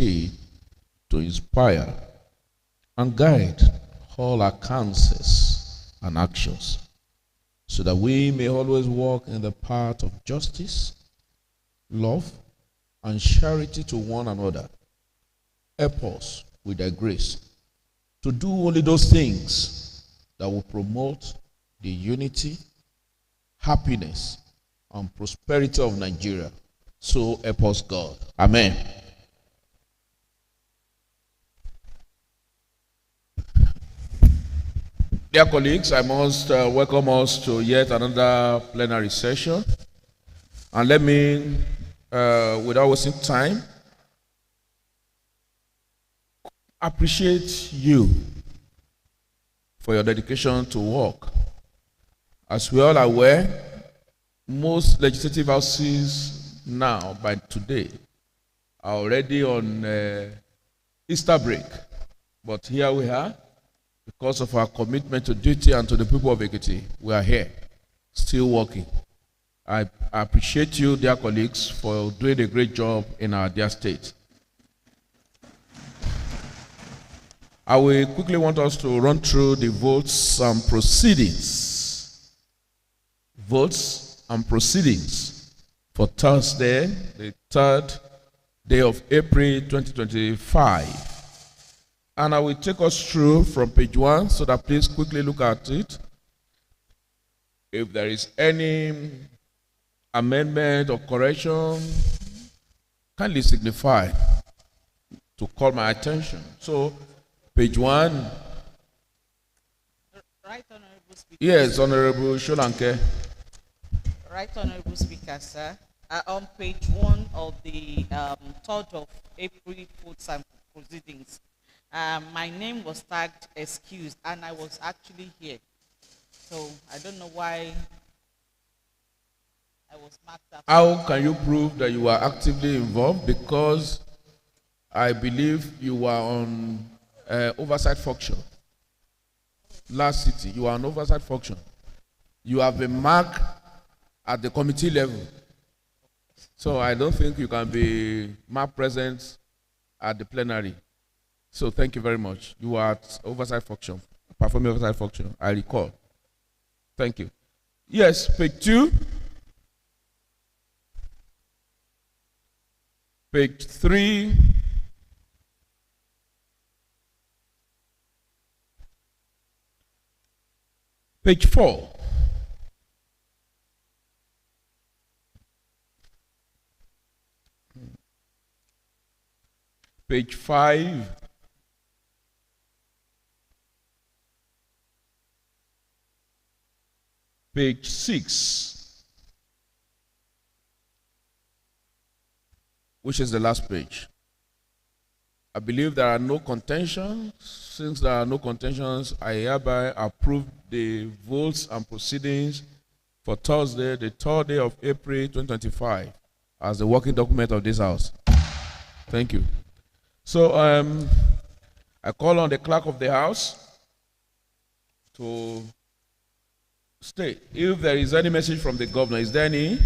educate, to inspire, and guide all our counsels and actions, so that we may always walk in the path of justice, love, and charity to one another. Help us with thy grace to do only those things that will promote the unity, happiness, and prosperity of Nigeria. So help us, God. Amen. Dear colleagues, I must welcome us to yet another plenary session. And let me, without wasting time, appreciate you for your dedication to work. As we all are aware, most legislative houses now, by today, are already on Easter break. But here we are, because of our commitment to duty and to the people of Ekiti, we are here, still working. I appreciate you, dear colleagues, for doing a great job in our dear state. I will quickly want us to run through the votes and proceedings. Votes and proceedings for Thursday, the 3rd day of April 2025. And I will take us through from page 1, so that please quickly look at it. If there is any amendment or correction, kindly signify to call my attention. So, page 1. Right, Honorable Speaker. Yes, Honorable Sholanke. Right, Honorable Speaker, sir. On page 1 of the 3rd of April votes and proceedings, my name was tagged excused, and I was actually here. So I don't know why I was marked up. How can you prove that you were actively involved? Because I believe you were on oversight function. Last city, you were on oversight function. You have been marked at the committee level. So I don't think you can be marked present at the plenary. So thank you very much. You are at oversight function, performing oversight function, I recall. Thank you. Yes, page 2. Page 3. Page 4. Page 5. Page 6, which is the last page. I believe there are no contentions. Since there are no contentions, I hereby approve the votes and proceedings for Thursday, the 3rd day of April 2025, as the working document of this House. Thank you. So I call on the clerk of the House to state if there is any message from the governor. Is there any?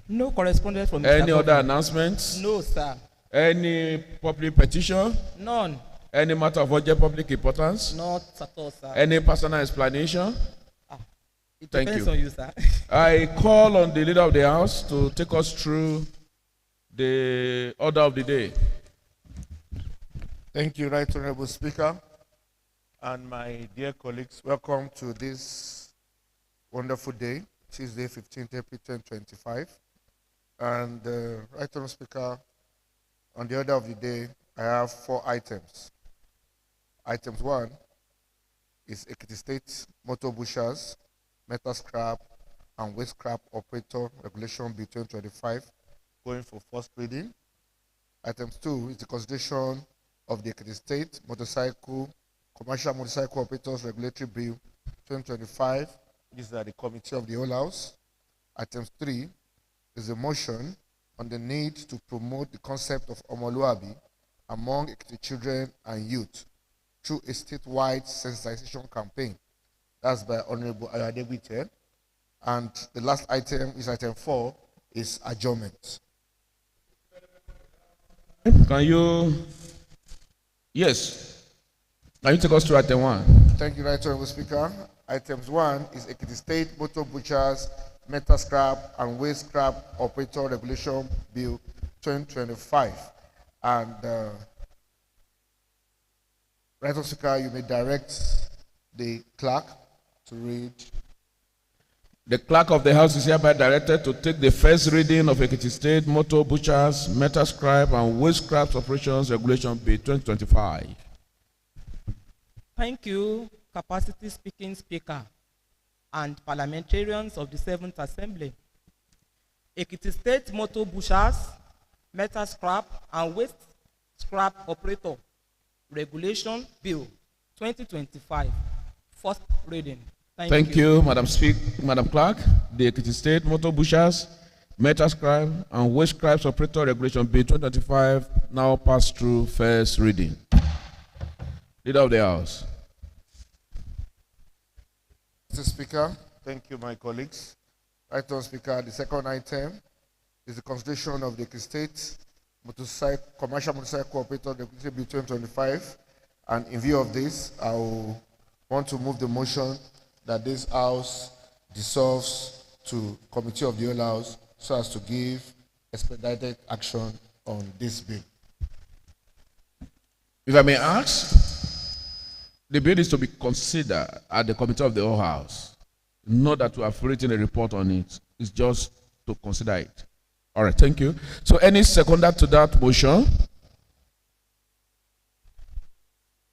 No correspondence from any other announcements? No, sir. Any public petition? None. Any matter of urgent public importance? Not at all, sir. Any personal explanation? It Thank depends you. on you, sir. I call on the leader of the House to take us through the order of the day. Thank you, Right Honorable Speaker. And my dear colleagues, welcome to this wonderful day, Tuesday, 15th April 2025. And Right Honorable Speaker, on the order of the day, I have 4 items. Items 1 is Ekiti State Motor Bushers, Metal Scrap, and Waste Scrap Operator Regulation Bill 2025, going for first reading. Item 2 is the consideration of the Ekiti State Commercial Motorcycle Operators Regulatory Bill 2025. These are the committee of the whole House. Item 3 is a motion on the need to promote the concept of Omoluabi among Ekiti children and youth through a statewide sensitization campaign. That's by Honorable Ayadebite. And the last item is item 4, is adjournment. Can you, yes, can you take us to item 1? Thank you, Right Honorable Speaker. Items 1 is Ekiti State Motor Butchers Metal Scrap and Waste Scrap Operator Regulation Bill 2025. And Right Honorable Speaker, you may direct the clerk to read. The clerk of the house is hereby directed to take the first reading of Ekiti State Motor Butchers Metal Scrap and Waste Scrap Operations Regulation Bill 2025. Thank you, capacity speaking speaker and parliamentarians of the 7th Assembly. Ekiti State Motor Butchers, Metal Scrap and Waste Scrap Operator Regulation Bill 2025. First reading. Thank you, Madam Clerk. The Ekiti State Motor Butchers, Metal Scrap and Waste Scrap Operator Regulation Bill 2025 now pass through first reading. Leader of the House. Mr. Speaker, thank you, my colleagues. Right Honorable Speaker, the second item is the consideration of the Ekiti State Commercial Motorcycle Operator Regulation Bill 2025. And in view of this, I will want to move the motion that this House dissolves to Committee of the Whole House so as to give expedited action on this bill. If I may ask, the bill is to be considered at the Committee of the Whole House. Not that we have written a report on it. It's just to consider it. All right, thank you. So any seconder to that motion?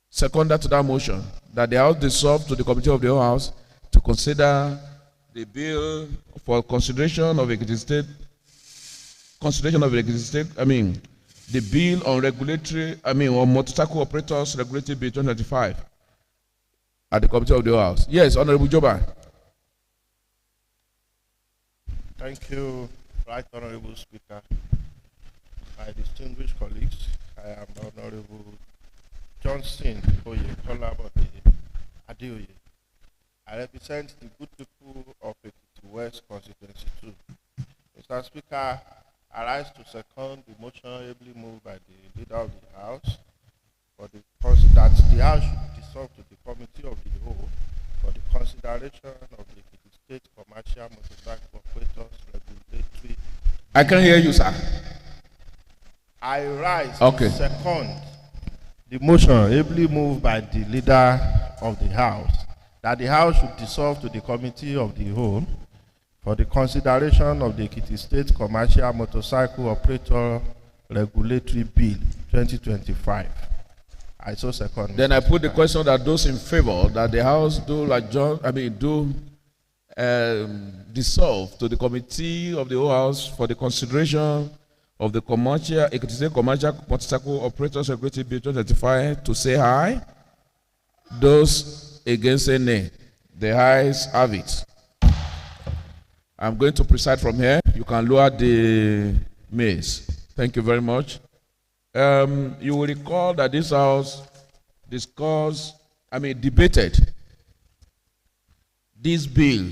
Seconder to that motion that the House dissolve to the Committee of the Whole House to consider the bill for consideration of Ekiti State, the bill on on motorcycle operators regulatory bill 2025 at the Committee of the Whole House. Yes, Honorable Joba. Thank you, Right Honorable Speaker. My distinguished colleagues, I am Honorable Johnson Oyekola Adeoye. I represent the good people of Ekiti West Constituency 2. Mr. Speaker, I rise to second the motion ably moved by the Leader of the House for that the House should dissolve to the Committee of the Whole for the consideration of the Ekiti State Commercial Motorcycle Operators Regulatory. I can hear you, sir. I rise to second the motion ably moved by the Leader of the House that the House should dissolve to the Committee of the Whole for the consideration of the Ekiti State Commercial Motorcycle Operator Regulatory Bill 2025. I so second. Then I put the question that those in favor that the House dissolve to the Committee of the Whole House for the consideration of the Ekiti State Commercial Motorcycle Operators Regulatory Bill 2025 to say aye. Those against say nay. The ayes have it. I'm going to preside from here. You can lower the mace. Thank you very much. You will recall that this House debated this bill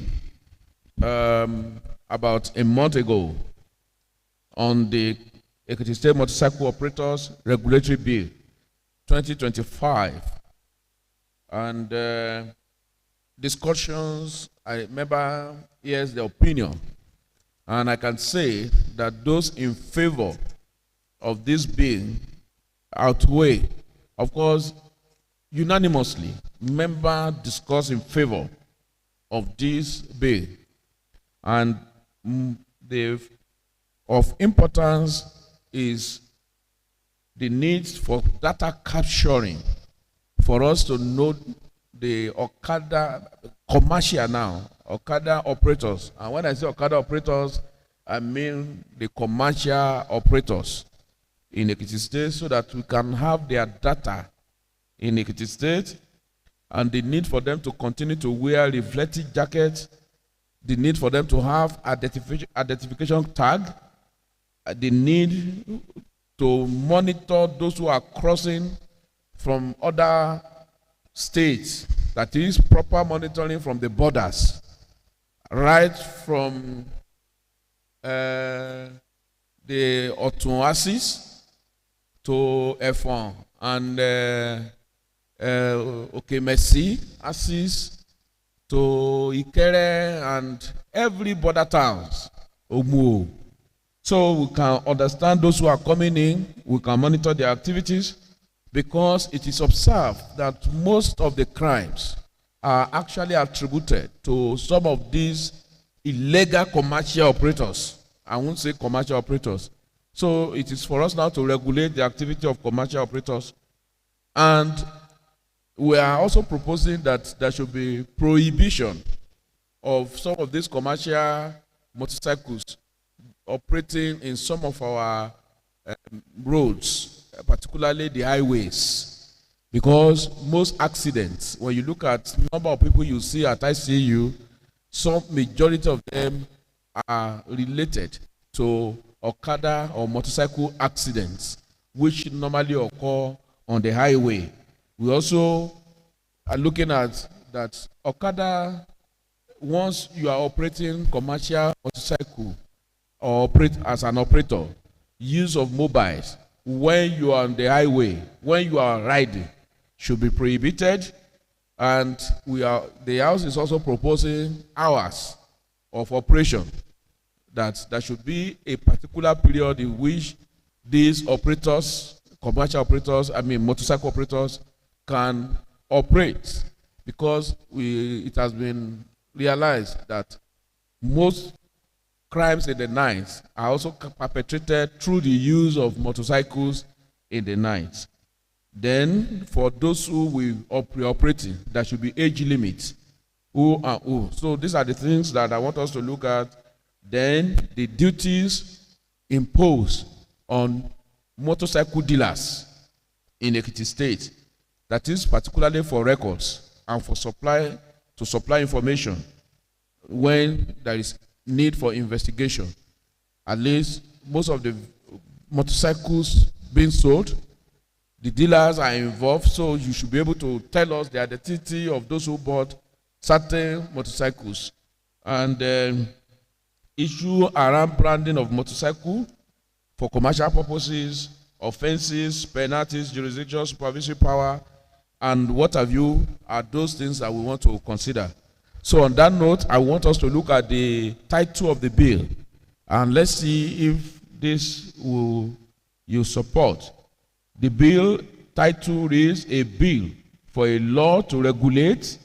about a month ago on the Ekiti State Motorcycle Operators Regulatory Bill 2025. And discussions, I remember, here's the opinion. And I can say that those in favor of this bill outweigh, of course, unanimously, members discuss in favor of this bill. And of importance is the need for data capturing for us to know the Okada commercial now, Okada operators. And when I say Okada operators, I mean the commercial operators in Ekiti State, so that we can have their data in Ekiti State, and the need for them to continue to wear reflective jackets, the need for them to have identification tag, the need to monitor those who are crossing from other states, that is proper monitoring from the borders, right from the Otun Oasis to F1 and Messi, Assis, to Ikere and every border towns, Omu. So we can understand those who are coming in, we can monitor their activities, because it is observed that most of the crimes are actually attributed to some of these illegal commercial operators. I won't say commercial operators. So it is for us now to regulate the activity of commercial operators. And we are also proposing that there should be prohibition of some of these commercial motorcycles operating in some of our roads, particularly the highways, because most accidents, when you look at the number of people you see at ICU, some majority of them are related to Okada or motorcycle accidents, which normally occur on the highway. We also are looking at that Okada, once you are operating commercial motorcycle or operate as an operator, use of mobiles when you are on the highway, when you are riding, should be prohibited. And the House is also proposing hours of operation, that there should be a particular period in which these operators, commercial operators, motorcycle operators, can operate, because it has been realized that most crimes in the night are also perpetrated through the use of motorcycles in the night. Then, for those who will be operating, there should be age limits. Who are who? So these are the things that I want us to look at. Then, the duties imposed on motorcycle dealers in Ekiti State, that is particularly for records and for supply information when there is need for investigation. At least most of the motorcycles being sold, the dealers are involved, so you should be able to tell us the identity of those who bought certain motorcycles. And issue around branding of motorcycle for commercial purposes, offenses, penalties, jurisdiction, supervisory power, and what have you, are those things that we want to consider. So on that note, I want us to look at the title of the bill, and let's see if this will you support. The bill title is a bill for a law to regulate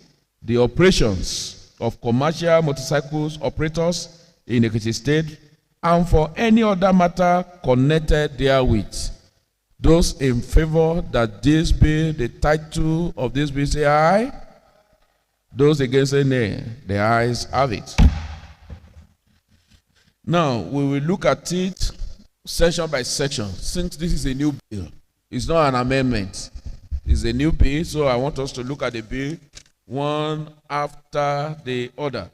the operations of commercial motorcycles operators in Ekiti State and for any other matter connected therewith. Those in favor that this bill, the title of this bill, say aye. Those against say nay. The ayes have it. Now, we will look at it section by section. Since this is a new bill, it's not an amendment. It's a new bill, so I want us to look at the bill one after the other.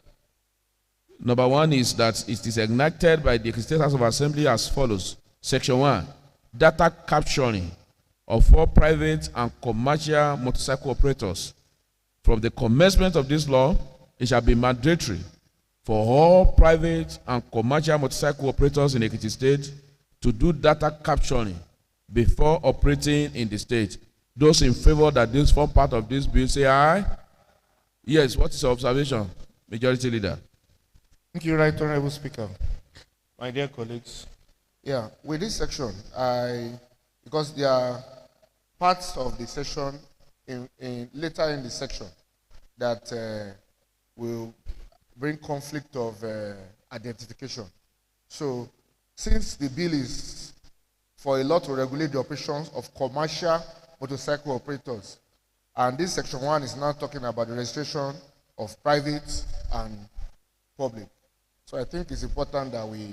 Number one is that it is enacted by the State House of Assembly as follows. Section 1, data capturing of all private and commercial motorcycle operators. From the commencement of this law, it shall be mandatory for all private and commercial motorcycle operators in Ekiti State to do data capturing before operating in the state. Those in favor that this form part of this bill, say aye. Yes, what is your observation, Majority Leader? Thank you, Right Honorable Speaker. My dear colleagues, with this section, because there are parts of the session later in the section that will bring conflict of identification. So, since the bill is for a law to regulate the operations of commercial motorcycle operators, and this section 1 is now talking about the registration of private and public. So I think it's important that we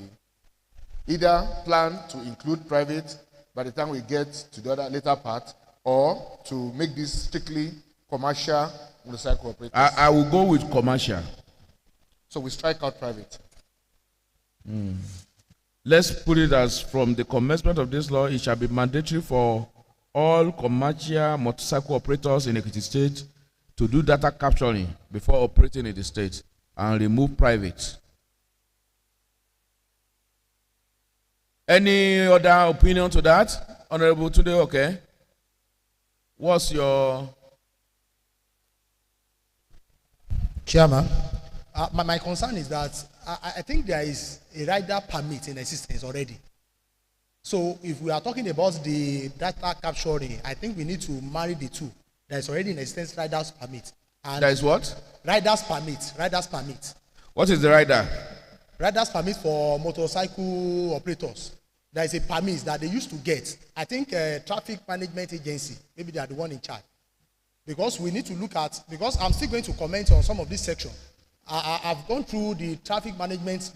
either plan to include private by the time we get to the other later part, or to make this strictly commercial motorcycle operators. I will go with commercial. So we strike out private. Let's put it as from the commencement of this law, it shall be mandatory for all commercial motorcycle operators in Ekiti State to do data capturing before operating in the state and remove private. Any other opinion to that? Honorable today, okay? What's your... Chairman, my concern is that I think there is a rider permit in existence already. So if we are talking about the data capturing, I think we need to marry the two. There is already in existence rider's permit. And There is what? rider's permit. Rider's permit. What is the rider? Rider's permit for motorcycle operators. There is a permit that they used to get. I think traffic management agency, maybe they are the one in charge. Because we need to look at, because I'm still going to comment on some of this section. I've gone through the traffic management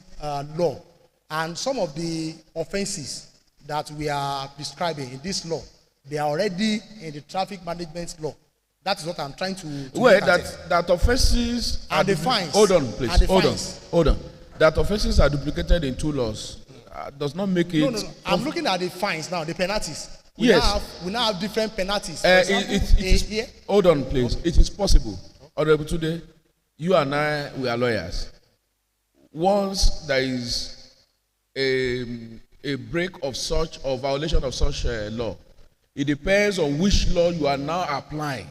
law, and some of the offenses that we are prescribing in this law, they are already in the traffic management law. That is what I'm trying to Well, look at it. that offenses And the fines. Hold on, please. And the Hold fines. on. Hold on. That offenses are duplicated in two laws. Does not make it. No. I'm looking at the fines now, the penalties. Yes. We now have different penalties. For It example, is, here. hold on, please. It is possible. Honorable today, you and I, we are lawyers. Once there is a break of such or violation of such law, it depends on which law you are now applying.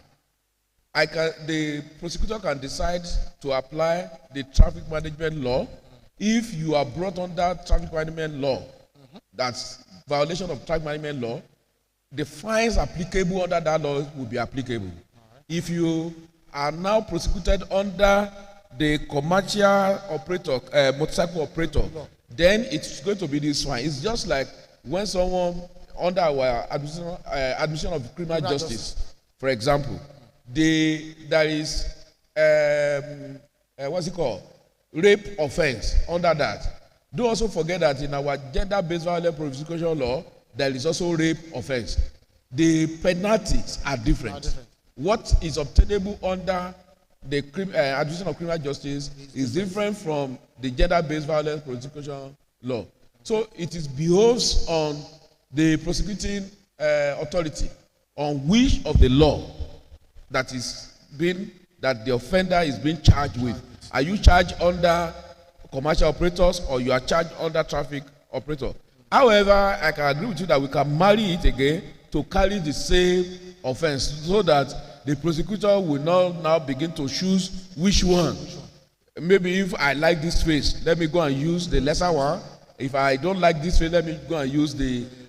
The prosecutor can decide to apply the traffic management law. If you are brought under traffic management law, that's violation of traffic management law, the fines applicable under that law will be applicable. If you are now prosecuted under the commercial operator, motorcycle operator, then it's going to be this fine. It's just like when someone under our admission of criminal justice, for example, there is what's it called? Rape offense under that. Don't also forget that in our gender-based violence prosecution law, there is also rape offense. The penalties are different. What is obtainable under the admission of criminal justice is different from the gender-based violence prosecution law. So it is behoves on the prosecuting authority on which of the law that the offender is being charged with. Are you charged under commercial operators or you are charged under traffic operator? However, I can agree with you that we can marry it again to carry the same offense so that the prosecutor will not now begin to choose which one. Maybe if I like this face, let me go and use the lesser one. If I don't like this face, let me go and use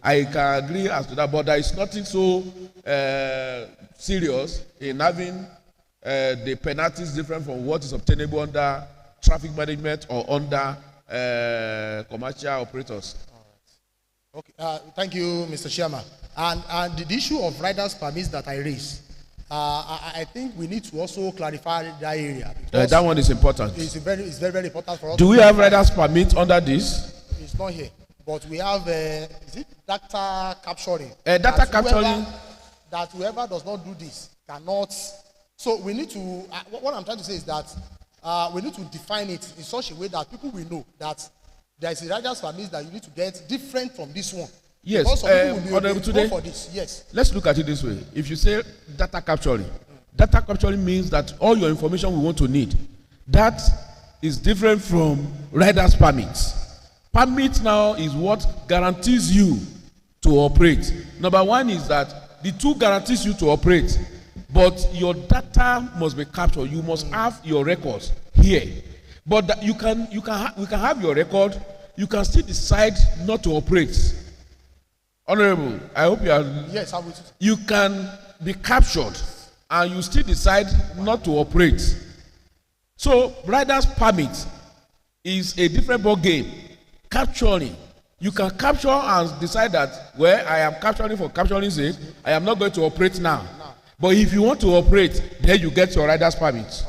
I can agree as to that, but there is nothing so serious in having the penalties different from what is obtainable under traffic management or under commercial operators. Okay, thank you, Mr. Chairman. And the issue of riders permits that I raised, I think we need to also clarify that area. That one is important. It's very, very important for us. Do we have riders permit under this? It's not here, but we have is it data capturing? Data capturing. That whoever does not do this cannot. So we need to. What I'm trying to say is that we need to define it in such a way that people will know that there is a rider's permit that you need to get different from this one. Yes, today, for this. Yes. Let's look at it this way. If you say data capturing means that all your information we want to need. That is different from rider's permits. Permit now is what guarantees you to operate. Number one is that the two guarantees you to operate, but your data must be captured. You must have your records here. But that we can have your record. You can still decide not to operate. Honorable, I hope you are. Yes, I will. You can be captured and you still decide not to operate. So, rider's permit is a different ball game. Capturing. You can capture and decide that, well, I am capturing for capturing sake. I am not going to operate now. But if you want to operate, then you get your rider's permit.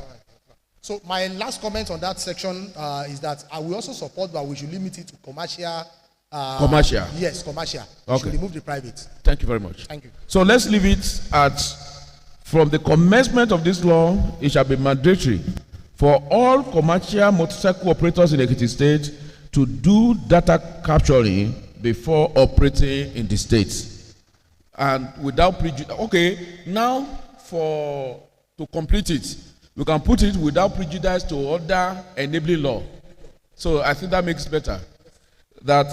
So my last comment on that section is that I will also support that we should limit it to commercial. Commercial? Yes, commercial. Okay. We should remove the private. Thank you very much. Thank you. So let's leave it at, from the commencement of this law, it shall be mandatory for all commercial motorcycle operators in Ekiti State to do data capturing before operating in the state. And without prejudice. Okay, now to complete it, we can put it without prejudice to other enabling law. So I think that makes it better. That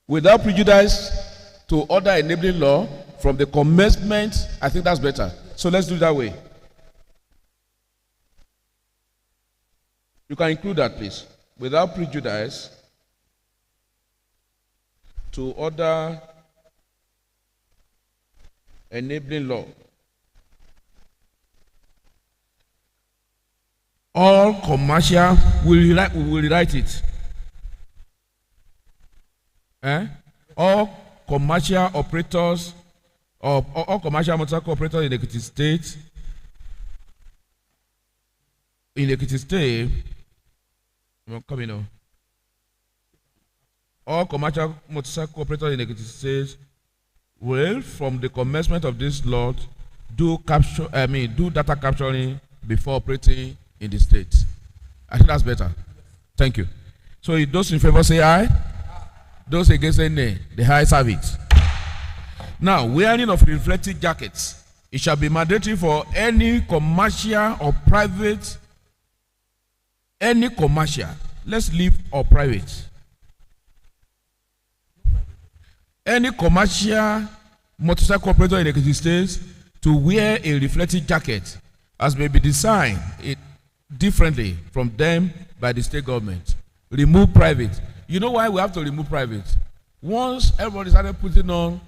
without prejudice to order enabling law from the commencement. I think that's better. So let's do it that way. You can include that, please. Without prejudice, to order enabling law. All commercial, we will rewrite it. All commercial operators or all commercial motorcycle operators in Ekiti State, I'm coming now. All commercial motorcycle operators in Ekiti State will, from the commencement of this law, do data capturing before operating in the state. I think that's better. Thank you. So those in favor say aye. Those against say nay. The ayes have it. Now, wearing of reflective jackets. It shall be mandatory for any commercial or private. Any commercial. Let's leave or private. Any commercial motorcycle operator in the Ekiti State to wear a reflective jacket as may be designed differently from them by the state government. Remove private. You know why we have to remove private? Once everybody started putting on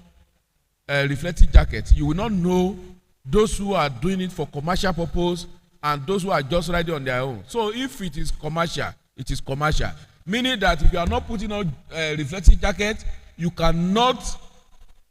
a reflective jacket, you will not know those who are doing it for commercial purpose and those who are just riding on their own. So if it is commercial, it is commercial. Meaning that if you are not putting on a reflective jacket, you cannot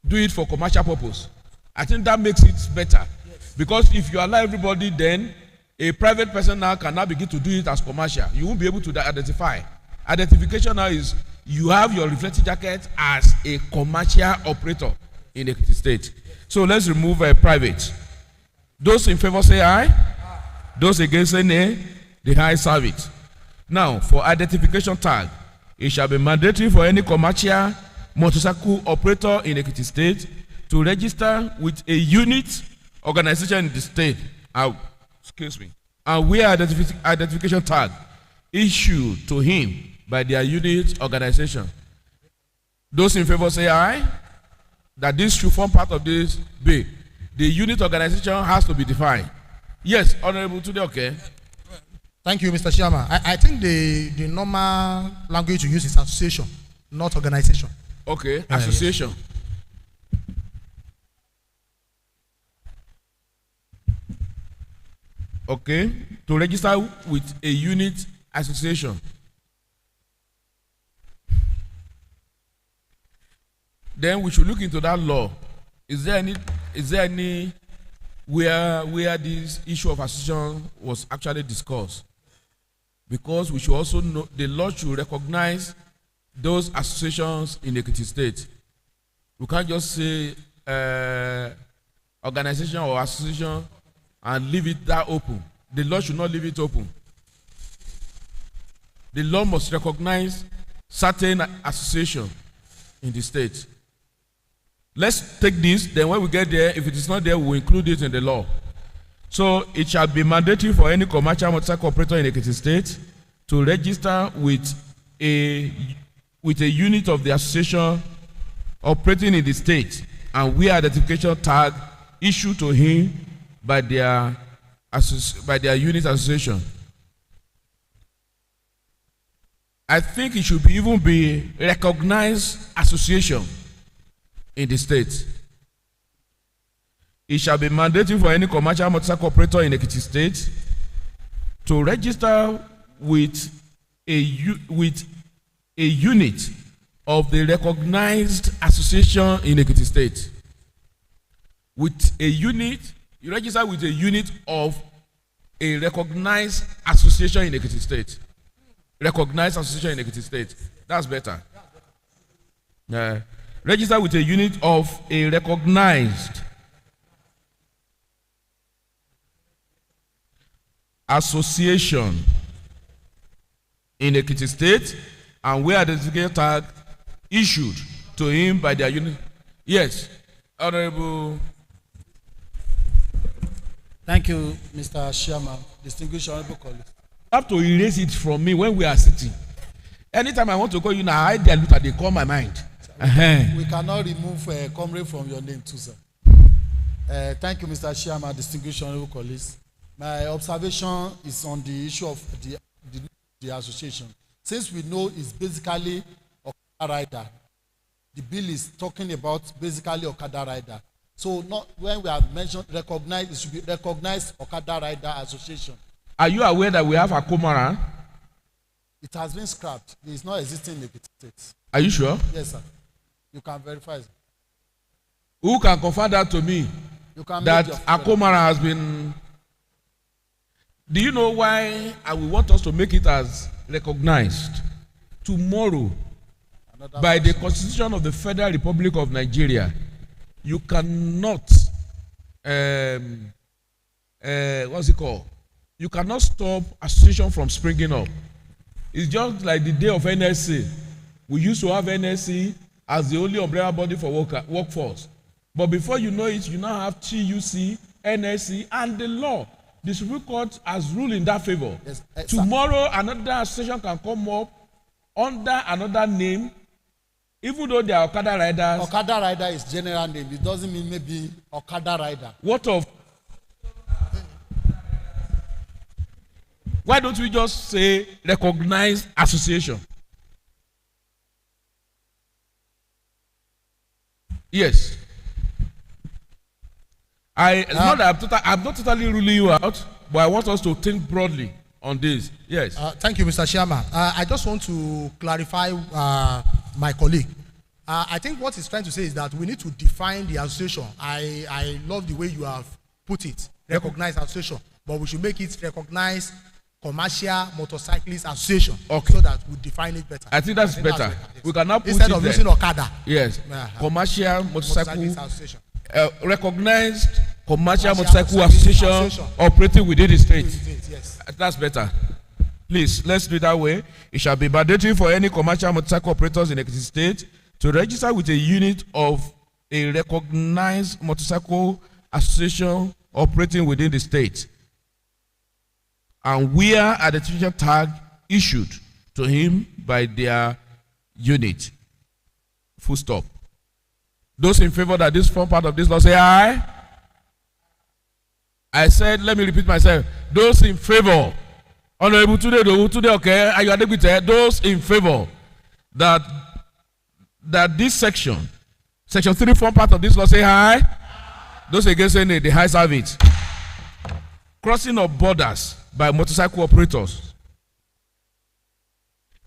do it for commercial purpose. I think that makes it better. Yes. Because if you allow everybody, then a private person now cannot begin to do it as commercial. You won't be able to identify. Identification now is you have your reflective jacket as a commercial operator in the state. So let's remove private. Those in favor say aye. Those against say nay. The ayes have it. Now, for identification tag, it shall be mandatory for any commercial motorcycle operator in Ekiti State to register with a unit organization in the state. And wear identification tag issued to him by their unit organization. Those in favor say aye. That this should form part of this bill. The unit organization has to be defined. Yes, Honorable Today, okay. Thank you, Mr. Chairman. I think the normal language to use is association, not organization. Okay, association. Yes. Okay, to register with a unit association. Then we should look into that law. Is there any where this issue of association was actually discussed? Because we should also know the law should recognize those associations in Ekiti State. We can't just say organization or association and leave it that open. The law should not leave it open. The law must recognize certain association in the state. Let's take this, then when we get there, if it is not there, we will include it in the law. So it shall be mandatory for any commercial motorcycle operator in Ekiti State to register with a unit of the association operating in the state and wear identification tag issued to him by their unit association. I think it should even be recognized association in the state. It shall be mandatory for any commercial motorcycle operator in Ekiti State to register with a unit of the recognized association in Ekiti State. With a unit, you register with a unit of a recognized association in Ekiti State. Recognized association in Ekiti State. That's better. Register with a unit of a recognized association in Ekiti State and where identification tag issued to him by their unit. Yes, Honorable. Thank you, Mr. Chairman, distinguished honorable colleagues. You have to erase it from me when we are sitting. Anytime I want to call you now, I they call my mind. Uh-huh. We cannot remove comrade from your name too, sir. Thank you, Mr. Chairman, distinguished honorable colleagues. My observation is on the issue of the association. Since we know it's basically Okada rider, the bill is talking about basically Okada rider. So not when we have mentioned recognized, it should be recognized Okada rider association. Are you aware that we have a Komara? It has been scrapped. It is not existing in the state. Are you sure? Yes, sir. You can verify. Who can confirm that to me? You can That make your Akomara has been. Do you know why I will want us to make it as recognized? Tomorrow, another by the question. Constitution of the Federal Republic of Nigeria, you cannot, what's it called? You cannot stop association from springing up. It's just like the day of NSC. We used to have NSC as the only umbrella body for workforce. But before you know it, you now have TUC, NSC, and the law. The Supreme Court has ruled in that favor. Yes, Tomorrow, another association can come up under another name, even though they are Okada riders. Okada rider is general name. It doesn't mean maybe Okada rider. What of? Why don't we just say recognized association? Yes. I'm not totally ruling you out, but I want us to think broadly on this. Yes. Thank you, Mr. Chairman. I just want to clarify my colleague. I think what he's trying to say is that we need to define the association. I love the way you have put it, recognized association, but we should make it recognized commercial motorcyclist association. Okay. So that we define it better. I think that's better. We cannot put Instead it of there. using Okada. Yes. Commercial motorcycle Association. recognized commercial Commercial motorcycle motorcycle association association. operating within the state. Yes. That's better. Please, let's do it that way. It shall be mandatory for any commercial motorcycle operators in Ekiti State to register with a unit of a recognized motorcycle association operating within the state and wear identification tag issued to him by their unit. Full stop. Those in favor that this form part of this law say aye. I said, let me repeat myself. Those in favor, Honorable today, okay, are you adequate? Those in favor that this section 3 form part of this law say aye. Those against say nay, the ayes have it. Crossing of borders by motorcycle operators.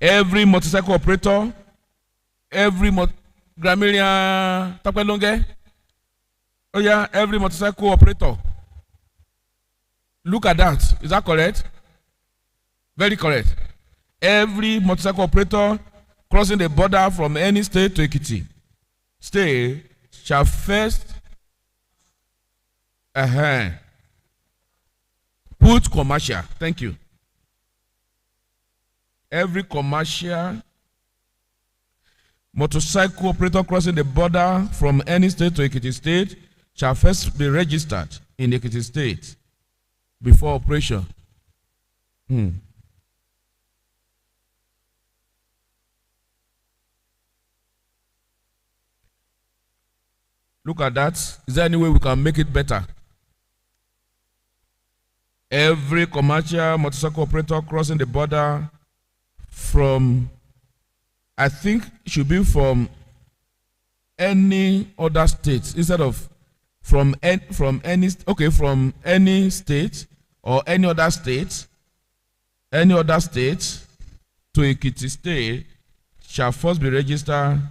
Every motorcycle operator, every grammarian Tapelonge. Oh yeah, every motorcycle operator. Look at that. Is that correct? Very correct. Every motorcycle operator crossing the border from any state to Ekiti state shall first put commercial. Thank you. Every commercial motorcycle operator crossing the border from any state to Ekiti state shall first be registered in Ekiti state before operation. Look at that. Is there any way we can make it better? Every commercial motorcycle operator crossing the border from, I think it should be from any other state instead of from any state or any other state to Ekiti state shall first be registered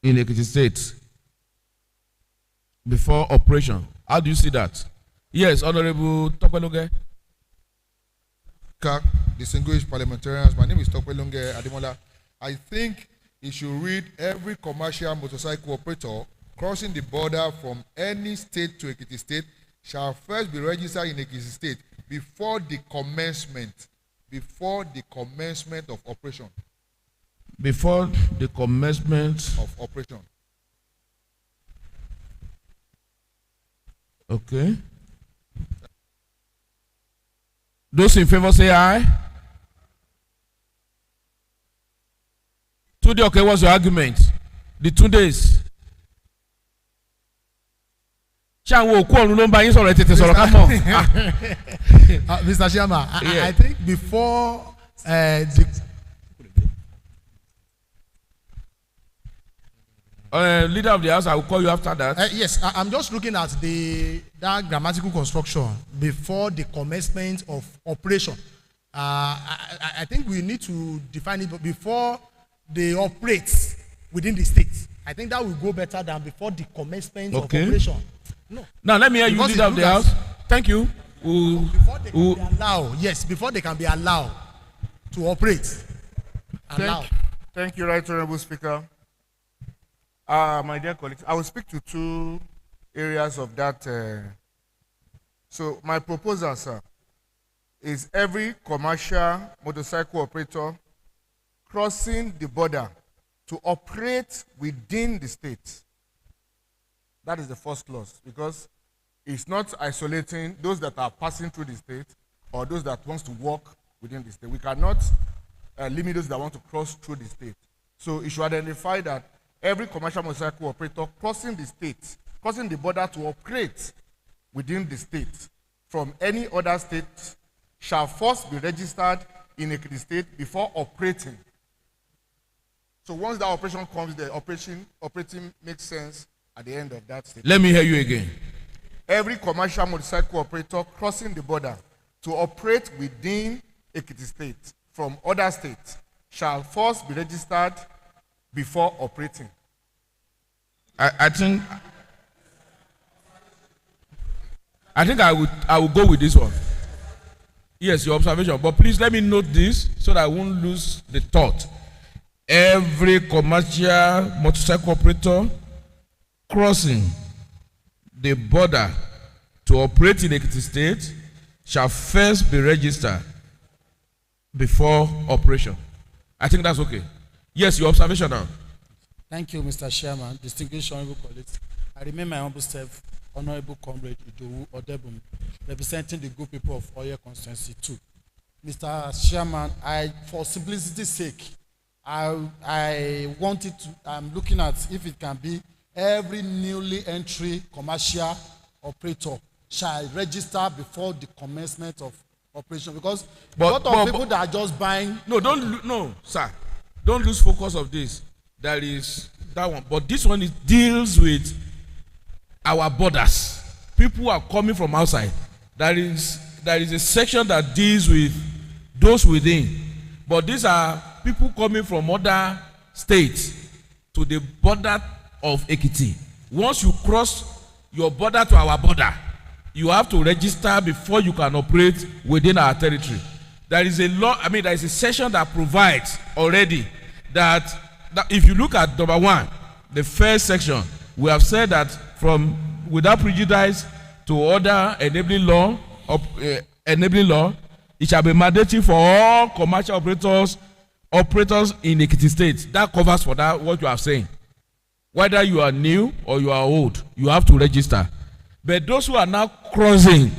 in Ekiti state before operation. How do you see that? Yes, Honorable Tokweloge. Distinguished parliamentarians, my name is Tokweloge Ademola. I think you should read every commercial motorcycle operator crossing the border from any state to Ekiti state shall first be registered in Ekiti state before the commencement of operation. Before the commencement of operation. Okay. Those in favor say aye. Today, okay, what's your argument? The 2 days. Mr. Chairman, I think before the leader of the house, I will call you after that. yes, I'm just looking at that grammatical construction before the commencement of operation. I think we need to define it before they operate within the state. I think that will go better than before the commencement of operation. No. Now let me hear you, leader of the house. Thank you. Before they can be allowed, yes, before they can be allowed to operate. Thank you, Right Honorable Speaker. My dear colleagues, I will speak to 2 areas of that. So my proposal, sir, is every commercial motorcycle operator crossing the border to operate within the state. That is the first clause, because it's not isolating those that are passing through the state or those that wants to walk within the state. We cannot limit those that want to cross through the state. So it should identify that every commercial motorcycle operator crossing the state, crossing the border to operate within the state from any other state shall first be registered in a state before operating. So once that operation comes, the operating makes sense at the end of that state. Let me hear you again. Every commercial motorcycle operator crossing the border to operate within Ekiti State from other states shall first be registered before operating. I think I would go with this one. Yes, your observation. But please let me note this so that I won't lose the thought. Every commercial motorcycle operator crossing the border to operate in Ekiti State shall first be registered before operation. I think that's okay. Yes, your observation now. Thank you, Mr. Chairman, distinguished honorable colleagues. I remain my humble self, Honorable Comrade Idowu Odebumi, representing the good people of Oyo Constituency 2. Mr. Chairman, for simplicity's sake, I wanted to, I'm looking at if it can be every newly entry commercial operator shall register before the commencement of operation, because a lot of people that are just buying. No, sir. Don't lose focus of this. There is that one. But this one deals with our borders. People are coming from outside. There is a section that deals with those within. But these are people coming from other states to the border of Ekiti. Once you cross your border to our border, you have to register before you can operate within our territory. There is a law, there is a section that provides already that if you look at number 1, the first section, we have said that from without prejudice to other enabling law, it shall be mandatory for all commercial operators in Ekiti State. That covers for that what you are saying. Whether you are new or you are old, you have to register. But those who are now crossing,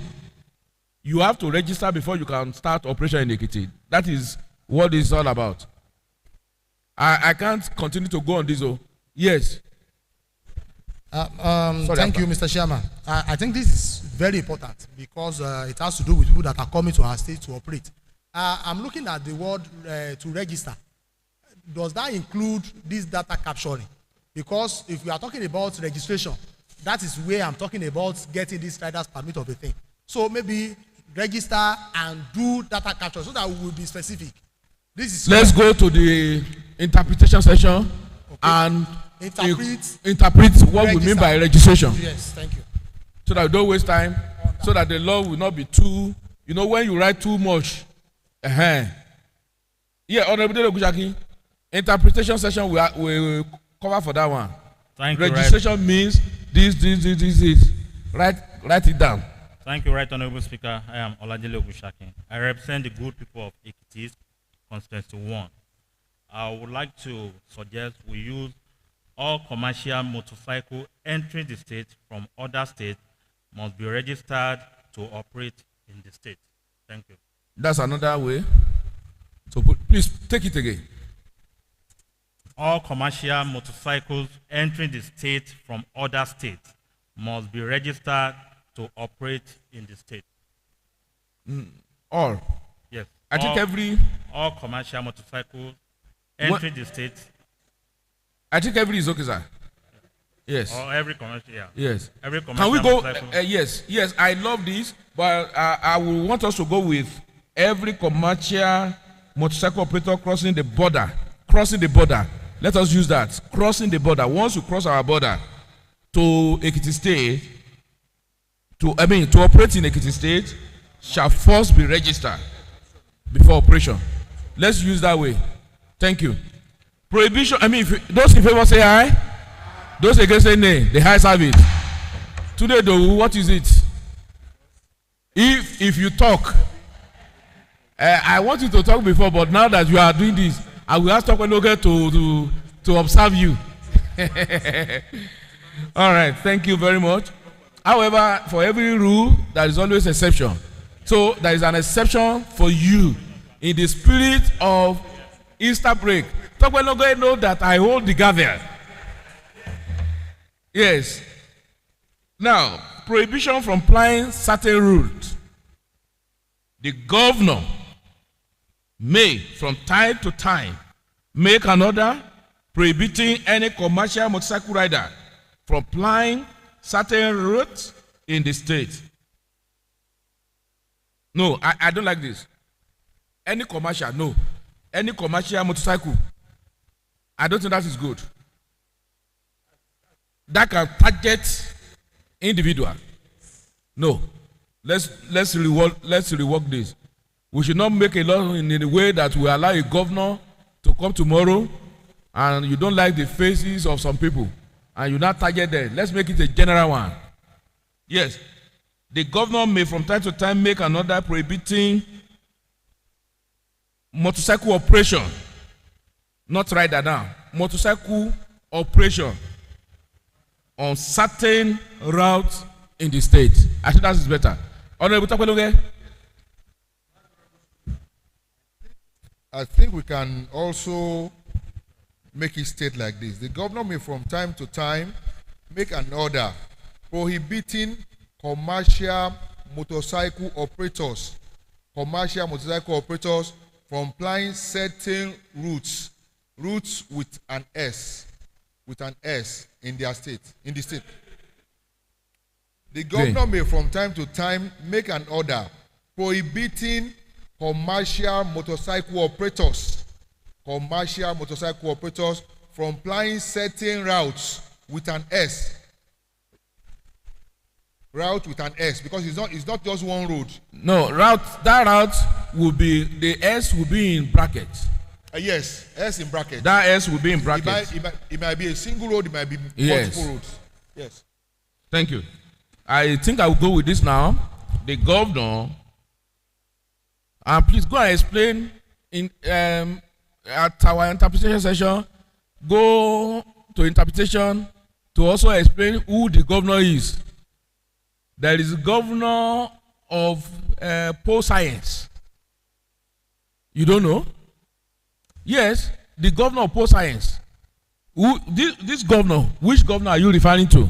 you have to register before you can start operation in Ekiti. That is what it's all about. I can't continue to go on this. Yes. Thank you, Mr. Chairman. I think this is very important because it has to do with people that are coming to our state to operate. I'm looking at the word to register. Does that include this data capturing? Because if we are talking about registration, that is where I'm talking about getting this rider's permit of a thing. So maybe register and do data capture so that we will be specific. Let's go to the interpretation section and interpret what we mean by registration. Yes, thank you. So that we don't waste time, so that the law will not be too, when you write too much. Yeah, Honorable Ogushaki, interpretation section we will cover for that one. Thank you. Registration means this. Write it down. Thank you, Right Honorable Speaker. I am Oladile Ogushaki. I represent the good people of Ekiti Constituency 1. I would like to suggest we use all commercial motorcycle entering the state from other states must be registered to operate in the state. Thank you. That's another way. So please take it again. all commercial motorcycles entering the state from other states must be registered to operate in the state. All. Yes. I think all commercial motorcycles entering the state. I think every is okay, sir. Yes. Or every commercial, yeah. Yes. Every commercial Can we go? motorcycle. Yes. I love this, but I will want us to go with every commercial motorcycle operator crossing the border. Crossing the border. Let us use that. Crossing the border. Once you cross our border to Ekiti State, to operate in Ekiti State, shall first be registered before operation. Let's use that way. Thank you. Prohibition. Those in favor say aye. Those against say nay. The ayes have it. Today, though, what is it? If you talk, I want you to talk before, but now that you are doing this, I will ask Tokweloge to observe you. All right, thank you very much. However, for every rule, there is always an exception. So there is an exception for you in the spirit of Easter break. Tokweloge know that I hold the gavel. Yes. Now, prohibition from plying certain routes. The governor may, from time to time, make an order prohibiting any commercial motorcycle rider from plying certain routes in the state. No, I don't like this. Any commercial, no. Any commercial motorcycle, I don't think that is good. That can target individual. No. Let's rework this. We should not make a law in a way that we allow a governor to come tomorrow and you don't like the faces of some people and you not target them. Let's make it a general one. Yes. The governor may from time to time make an order prohibiting motorcycle operation. Not rider now. Motorcycle operation on certain routes in the state. I think that is better. Honorable Tokweloge. I think we can also make it state like this. The governor may from time to time make an order prohibiting commercial motorcycle operators from plying certain routes with an S in their state, in the state. The governor may from time to time make an order prohibiting commercial motorcycle operators from plying certain routes with an S. Route with an S, because it's not just one road. No, that route will be, the S will be in brackets. Yes, S in brackets. That S will be in brackets. It might be a single road, it might be multiple roads. Yes. Thank you. I think I will go with this now. The governor, and please go and explain at our interpretation session, go to interpretation to also explain who the governor is. There is a governor of pole science. You don't know? Yes, the governor of pole science. This governor, which governor are you referring to?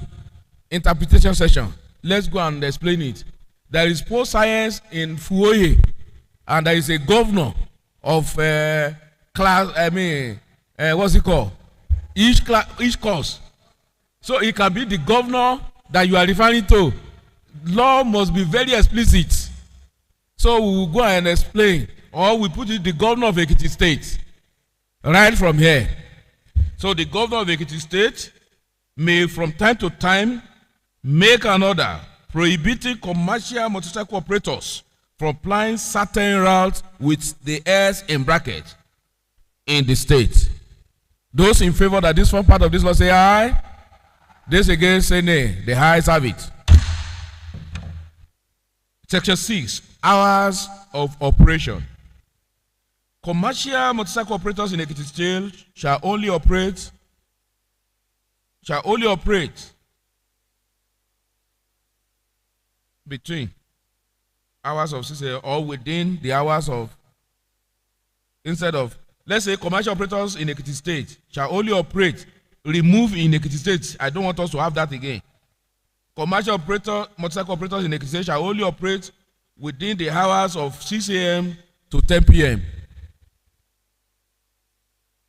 Interpretation session. Let's go and explain it. There is pole science in Fuoye, and there is a governor of what's it called? Each course. So it can be the governor that you are referring to. Law must be very explicit. So we will go and explain, or we put it the governor of Ekiti State, right from here. So the governor of Ekiti State may from time to time make an order prohibiting commercial motorcycle operators from plying certain routes with the S in bracket in the state. Those in favor that this one part of this law say aye. Those against say nay. The ayes have it. Section 6, hours of operation. Commercial motorcycle operators in Ekiti State shall only operate between hours of 6 a.m. or within the hours of, instead of let's say commercial operators in Ekiti State shall only operate, remove in Ekiti State. I don't want us to have that again. Commercial motorcycle operators in Ekiti State shall only operate within the hours of 6 a.m. to 10 p.m.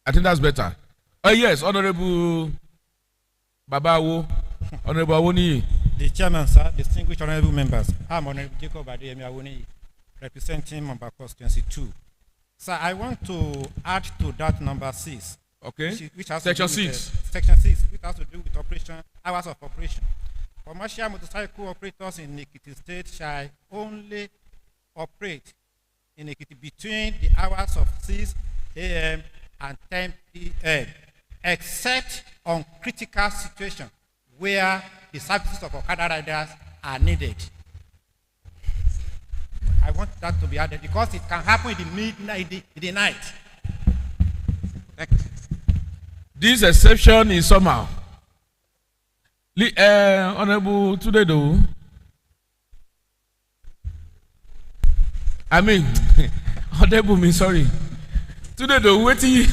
I think that's better. Oh yes, Honorable Babawo, Honorable Awoniyi. The chairman, sir, distinguished honorable members, I'm Honorable Jacob Adeyemi Awoniyi, representing member constituency 2. Sir, I want to add to that number 6. Okay. Which has Section to do with, 6. Section 6, which has to do with operation, hours of operation. Commercial motorcycle operators in Ekiti State shall only operate in Ekiti between the hours of 6 a.m. and 10 p.m. except on critical situations where the services of Okada riders are needed. I want that to be added because it can happen in the midnight, in the night. Thank you. This exception is somehow. Honorable Tudedo. I mean, Honorable me, sorry. Tudedo, waiting.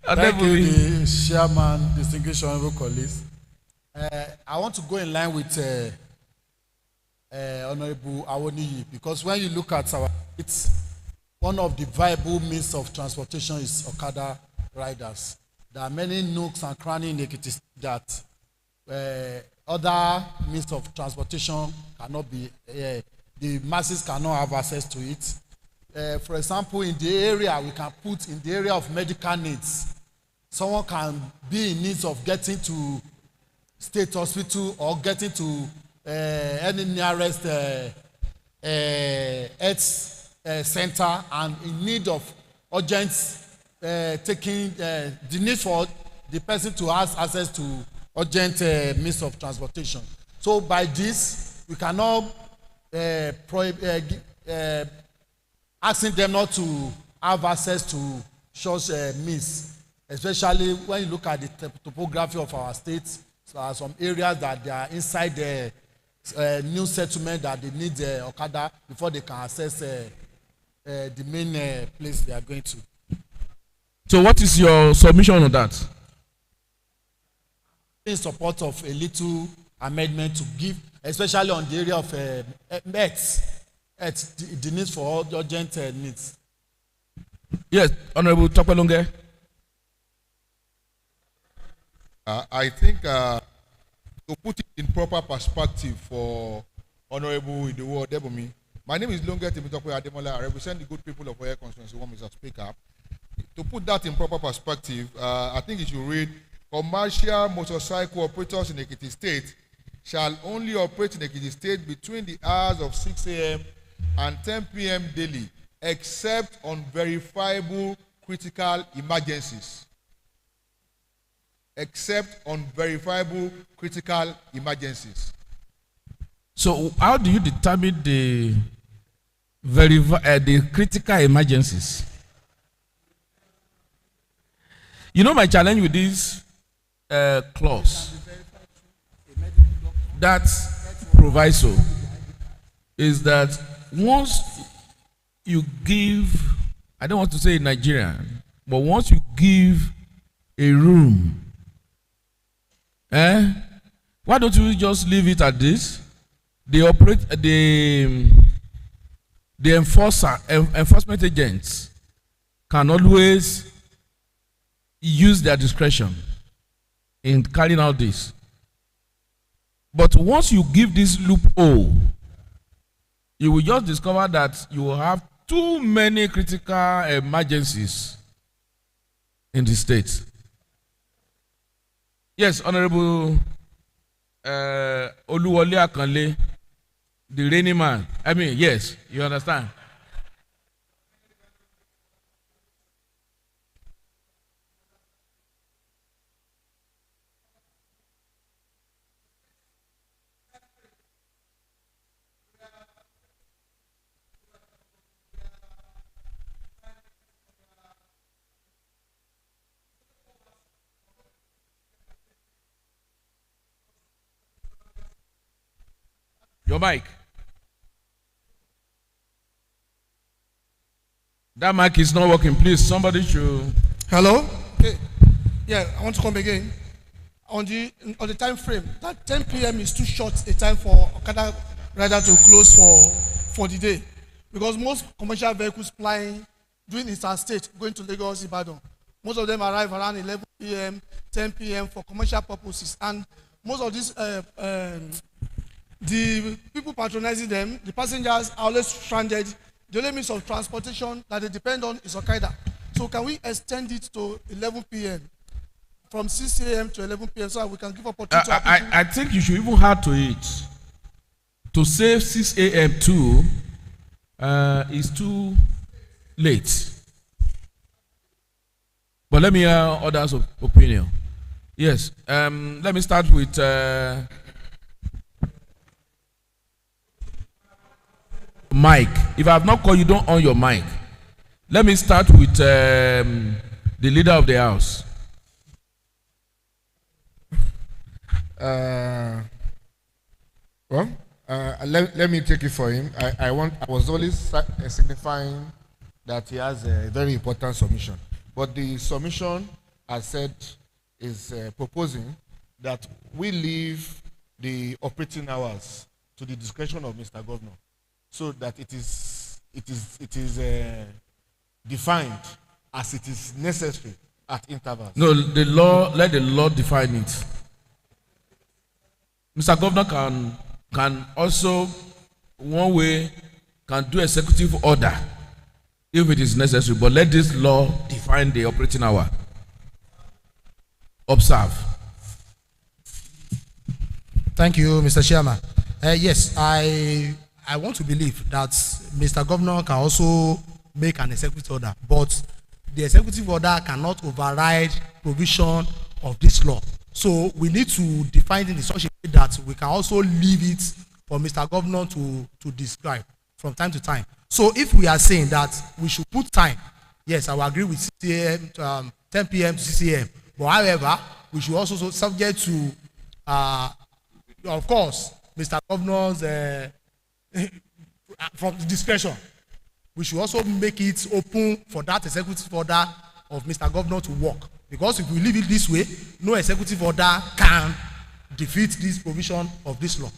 Thank you, the chairman, distinguished honorable colleagues. I want to go in line with Honorable Awoniyi because when you look at it's one of the viable means of transportation is Okada riders. There are many nooks and crannies in Ekiti that other means of transportation cannot be, the masses cannot have access to it. For example, in the area, we can put in the area of medical needs, someone can be in need of getting to state hospital or getting to any nearest health center and in need of urgent taking the need for the person to have access to urgent means of transportation. So by this, we cannot asking them not to have access to such means, especially when you look at the topography of our state. So there are some areas that they are inside the new settlement that they need Okada before they can access the main place they are going to. So what is your submission on that? In support of a little amendment to give, especially on the area of the need for urgent needs. Yes, Honorable Topelonge. I think to put it in proper perspective for Honorable Idowu Odebomi, my name is Longe Temitope Ademola. I represent the good people of Oyo Constituency 1, Mr. Speaker. To put that in proper perspective, I think you should read, commercial motorcycle operators in Ekiti State shall only operate in Ekiti State between the hours of 6 a.m. and 10 p.m. daily, except on verifiable critical emergencies. Except on verifiable critical emergencies. So how do you determine the critical emergencies? You know my challenge with this clause, that proviso, is that once you give, I don't want to say Nigerian, but once you give a room, why don't you just leave it at this? The enforcement agents can always use their discretion in carrying out this. But once you give this loophole, you will just discover that you will have too many critical emergencies in the state. Yes, Honorable Oluwole Akanle, the reigning man. I mean, yes, you understand. Your mic. That mic is not working. Please, somebody should. Hello? Okay. Yeah, I want to come again. On the time frame, that 10 p.m. is too short a time for Okada rider to close for the day. Because most commercial vehicles plying, doing interstate, going to Lagos, Ibadan, most of them arrive around 11 p.m., 10 p.m. for commercial purposes. And most of these, the people patronizing them, the passengers are always stranded. The only means of transportation that they depend on is Okada. So can we extend it to 11 p.m.? From 6 a.m. to 11 p.m. so that we can give opportunity to people? I think you should even add to it. To say 6 a.m. too is too late. But let me hear others' opinion. Yes. Let me start with Mike. If I have not called you, don't on your mic. Let me start with the leader of the house. Let me take it for him. I was always signifying that he has a very important submission. But the submission, as said, is proposing that we leave the operating hours to the discretion of Mr. Governor, so that it is defined as it is necessary at intervals. No, let the law define it. Mr. Governor can also, one way, can do executive order if it is necessary, but let this law define the operating hour. Observe. Thank you, Mr. Chairman. Yes, I want to believe that Mr. Governor can also make an executive order, but the executive order cannot override provision of this law. So we need to define it in such a way that we can also leave it for Mr. Governor to describe from time to time. So if we are saying that we should put time, yes, I will agree with 6 a.m., 10 p.m. to 6 a.m. But however, we should also subject to, of course, Mr. Governor's from discretion. We should also make it open for that executive order of Mr. Governor to work. Because if we leave it this way, no executive order can defeat this provision of this law.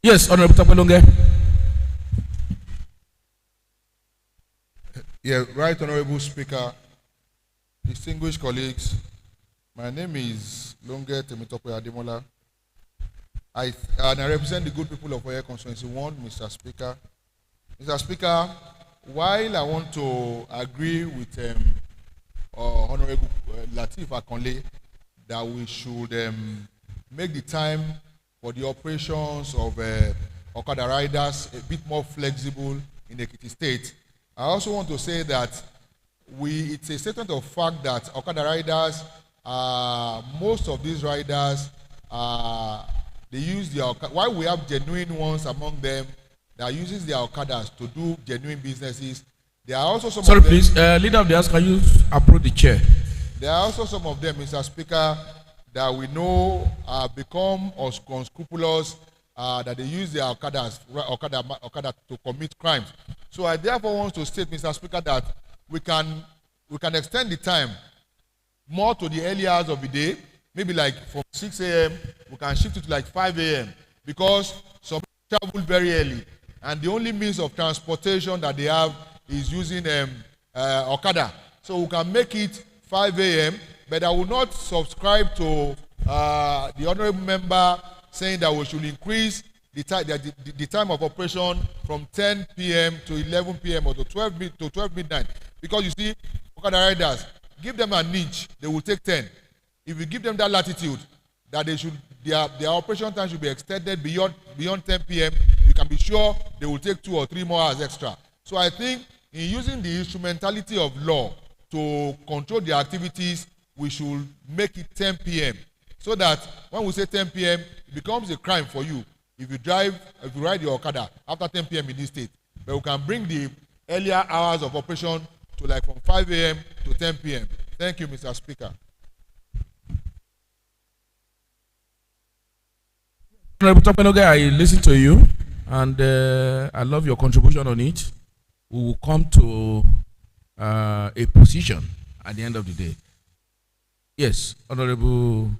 Yes, Honorable Tapelonge. Yeah, right, Honorable Speaker, distinguished colleagues, my name is Longe Temitope Ademola. And I represent the good people of Oye Constituency 1, Mr. Speaker. Mr. Speaker, while I want to agree with Honorable Lateef Akanle that we should make the time for the operations of Okada riders a bit more flexible in Ekiti State, I also want to say that it's a statement of fact that Okada riders, most of these riders, they use their Okada. While we have genuine ones among them that uses their Okadas to do genuine businesses, there are also some Sorry, of them. please, leader of the house, can you approach the chair? There are also some of them, Mr. Speaker, that we know become unscrupulous, that they use their Okada to commit crimes. So I therefore want to state, Mr. Speaker, that we can extend the time more to the early hours of the day, maybe like from 6 a.m., we can shift it to like 5 a.m. because some people travel very early, and the only means of transportation that they have is using Okada. So we can make it 5 a.m., but I will not subscribe to the honorable member saying that we should increase the time of operation from 10 p.m. to 11 p.m. or to 12 midnight. Because you see, Okada riders, give them an inch, they will take 10. If you give them that latitude, that their operation time should be extended beyond 10 p.m., you can be sure they will take 2 or 3 more hours extra. So I think in using the instrumentality of law to control their activities, we should make it 10 p.m. so that when we say 10 p.m., it becomes a crime for you if you ride your Okada after 10 p.m. in this state. But we can bring the earlier hours of operation to like from 5 a.m. to 10 p.m. Thank you, Mr. Speaker. Honorable Tapenoge, I listen to you, and I love your contribution on it. we will come to a position at the end of the day. Yes, Honorable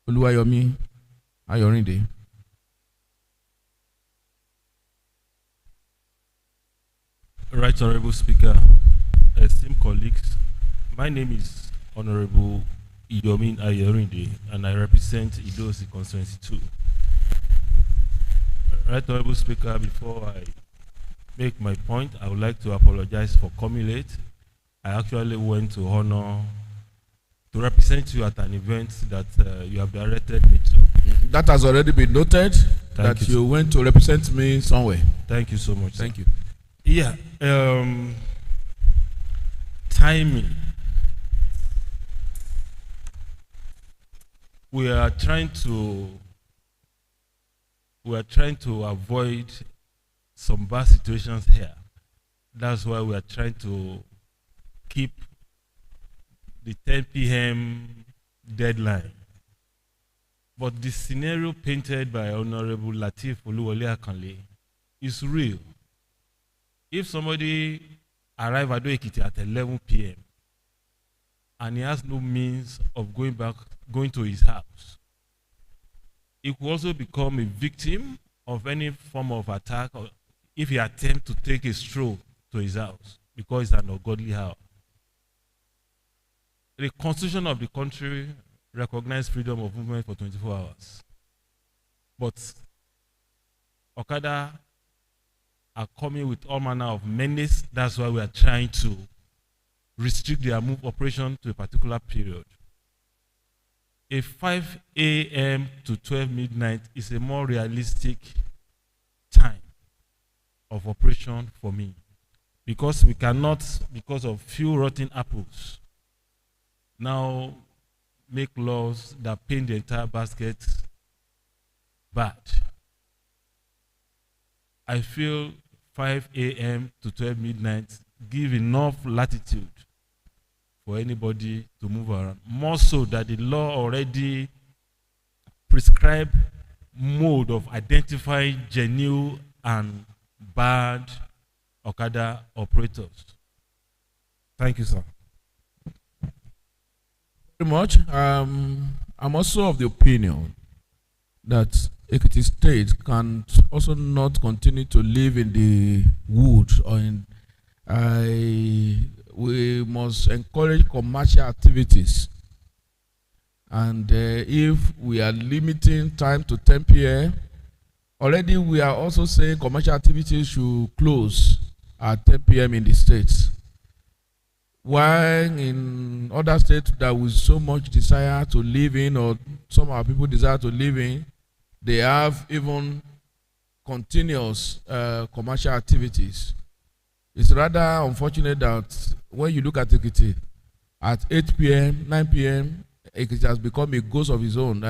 Oluwayomi Ayorinde. Right, Honorable Speaker, esteemed colleagues, my name is Honorable Iyomin Ayorinde, and I represent Idosi Constituency 2. Right, Honorable Speaker, before I make my point, I would like to apologize for coming late. I actually went to honor, to represent you at an event that you have directed me to. That has already been noted. That you went to represent me somewhere. Thank you so much. Thank you. Yeah, timing. We are trying to avoid some bad situations here. That's why we are trying to keep the 10 p.m. deadline. But the scenario painted by Honorable Lateef Oluwole Akanle is real. If somebody arrives at Ekiti at 11 p.m. and he has no means of going to his house, he could also become a victim of any form of attack or if he attempts to take a stroll to his house because it's an ungodly hour. The constitution of the country recognizes freedom of movement for 24 hours. But Okada are coming with all manner of menace. That's why we are trying to restrict their move operation to a particular period. A 5 a.m. to 12 midnight is a more realistic time of operation for me, because we cannot, because of few rotten apples, now make laws that paint the entire basket bad. I feel 5 a.m. to 12 midnight give enough latitude for anybody to move around. More so that the law already prescribe mode of identifying genuine and bad Okada operators. Thank you, sir. Very much. I'm also of the opinion that Ekiti State can also not continue to live in the woods or in. We must encourage commercial activities, and if we are limiting time to 10 p.m., already we are also saying commercial activities should close at 10 p.m. in the states. While in other states that with so much desire to live in, or some of our people desire to live in, they have even continuous commercial activities. It's rather unfortunate that when you look at Ekiti, at 8 p.m., 9 p.m., Ekiti has become a ghost of its own,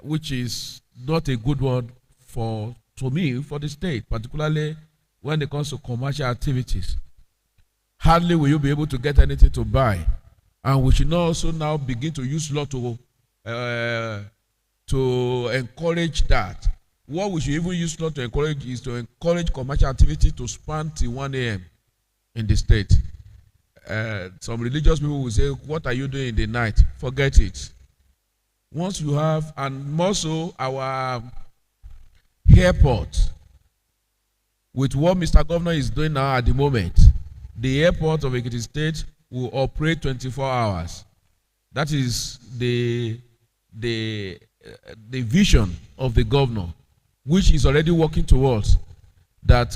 which is not a good one to me, for the state, particularly when it comes to commercial activities. Hardly will you be able to get anything to buy. And we should also now begin to use law to encourage that. What we should even use law to encourage is to encourage commercial activity to span till 1 a.m. in the state. Some religious people will say, what are you doing in the night? Forget it. Once you have, and more so our airport, with what Mr. Governor is doing now at the moment, the airport of Ekiti State will operate 24 hours. That is the vision of the governor, which is already working towards that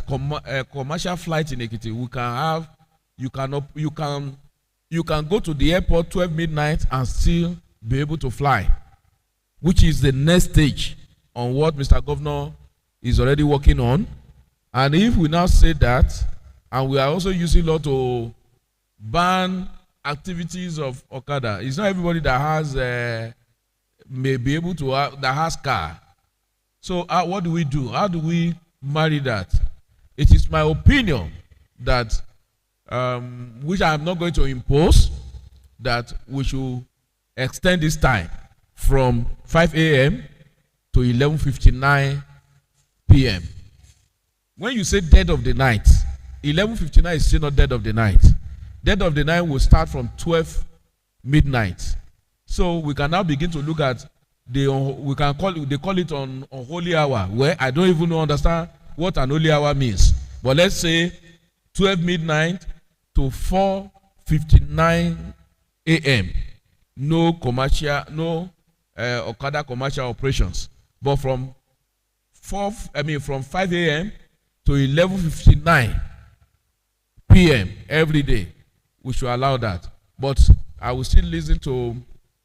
commercial flight in Ekiti. We can have, you can go to the airport 12 midnight and still be able to fly, which is the next stage on what Mr. Governor is already working on. And if we now say that, and we are also using law to ban activities of Okada, it's not everybody that has may be able to have, that has car. So what do we do? How do we marry that? It is my opinion that, which I am not going to impose, that we should extend this time from 5 a.m. to 11:59 p.m. when you say dead of the night, 11:59 is still not dead of the night. Dead of the night will start from 12 midnight. So we can now begin to look at we can call it, they call it on holy hour, where I don't even understand what an holy hour means. But let's say 12 midnight to 4:59 a.m. No commercial, no Okada commercial operations. But from 5 a.m. to 11:59 p.m. every day, we should allow that. But I will still listen to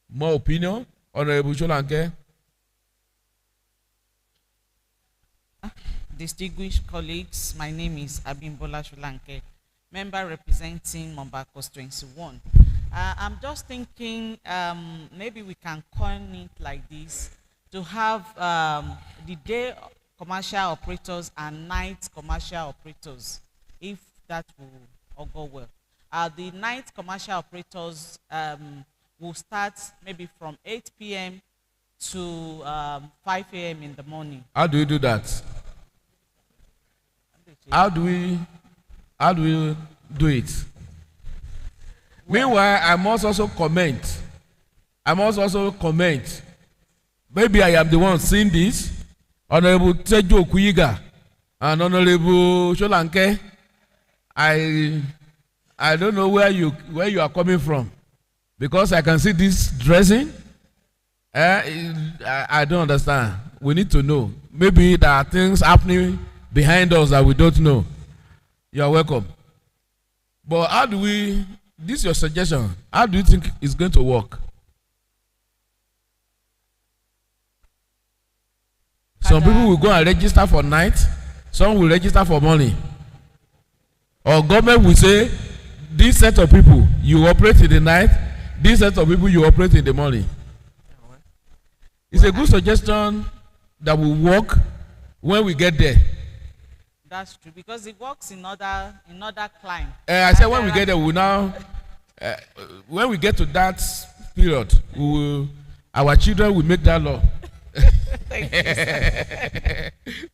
more opinion. Honorable Sholanke. Distinguished colleagues, my name is Abimbola Sholanke, member representing Momba constituency 1. I'm just thinking maybe we can coin it like this to have the day commercial operators and night commercial operators, if that will all go well. The night commercial operators will start maybe from 8 p.m. to 5 a.m. in the morning. How do you do that? How do we do it? Well, meanwhile, I must also comment. Maybe I am the one seeing this. Honorable Tejo Kuyiga and Honorable Sholanke. I don't know where you are coming from, because I can see this dressing. I don't understand. We need to know. Maybe there are things happening behind us that we don't know. You are welcome. But how do we? This is your suggestion. How do you think it's going to work? Some people will go and register for night. Some will register for morning. Or government will say, this set of people, you operate in the night. This set of people, you operate in the morning. It's a good suggestion that will work when we get there. That's true, because it works in other climes. I said when we get there, we now, when we get to that period, our children will make that law. Thank you,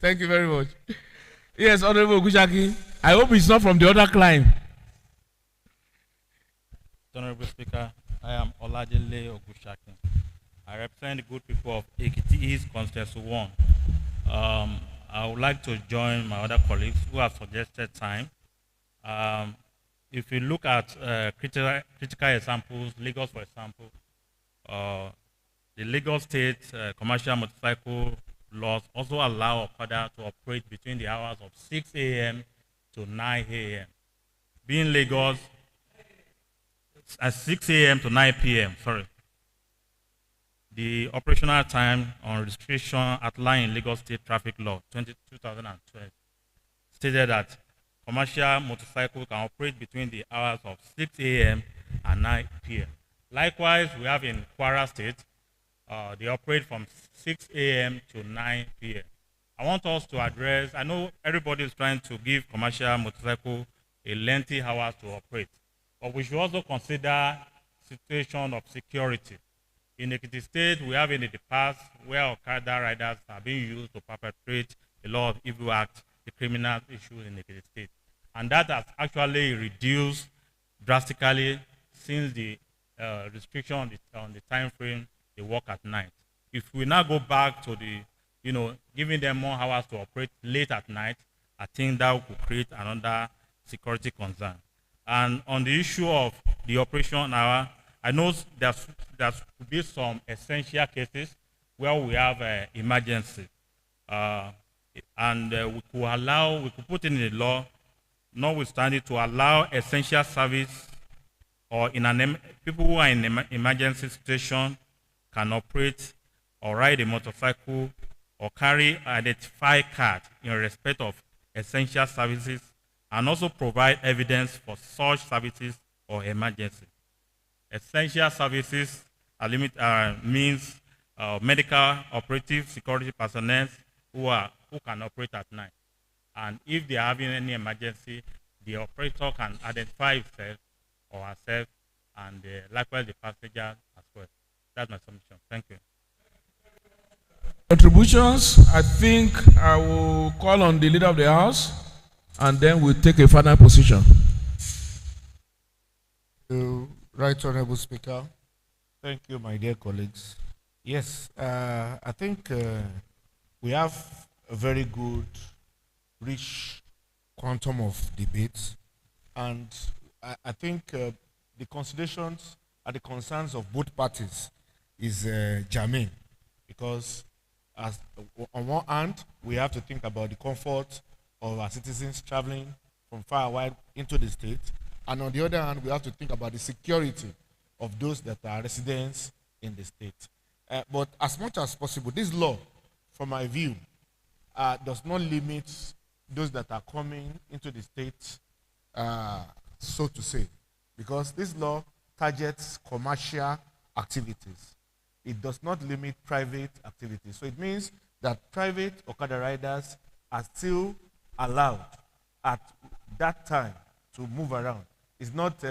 Thank you very much. Yes, Honorable Gushaki. I hope it's not from the other clime. Honorable Speaker, I am Oladele Ogushaki. I represent the good people of Ekiti East Constituency 1. I would like to join my other colleagues who have suggested time. If you look at critical examples, Lagos, for example, the Lagos State commercial motorcycle laws also allow Okada to operate between the hours of 6 a.m. to 9 a.m. Being Lagos, at 6 a.m. to 9 p.m., sorry. The operational time on restriction outlined in Lagos State Traffic Law 2012 stated that commercial motorcycles can operate between the hours of 6 a.m. and 9 p.m. Likewise, we have in Kwara State, they operate from 6 a.m. to 9 p.m. I want us to address, I know everybody is trying to give commercial motorcycle a lengthy hours to operate, but we should also consider situation of security. In Ekiti State, we have in the past where Okada riders are being used to perpetrate a lot of evil acts, the criminal issues in Ekiti State. And that has actually reduced drastically since the restriction on the time frame they work at night. If we now go back to the, giving them more hours to operate late at night, I think that could create another security concern. And on the issue of the operation hour, I know there could be some essential cases where we have emergency. We could put in the law, notwithstanding, to allow essential service or people who are in an emergency situation can operate or ride a motorcycle or carry identified card in respect of essential services, and also provide evidence for such services or emergency. Essential services means medical, operative, security personnel who can operate at night. And if they are having any emergency, the operator can identify himself or herself, and likewise the passenger as well. That's my submission. Thank you. Contributions, I think I will call on the leader of the house and then we'll take a final position. Right Honorable Speaker. Thank you, my dear colleagues. Yes, I think we have a very good, rich quantum of debates, and I think the considerations and the concerns of both parties is germane, because as on one hand, we have to think about the comfort of our citizens traveling from far and wide into the state, and on the other hand, we have to think about the security of those that are residents in the state. But as much as possible, this law, from my view, does not limit those that are coming into the state, so to say, because this law targets commercial activities. It does not limit private activities. So it means that private Okada riders are still allowed at that time to move around. It's not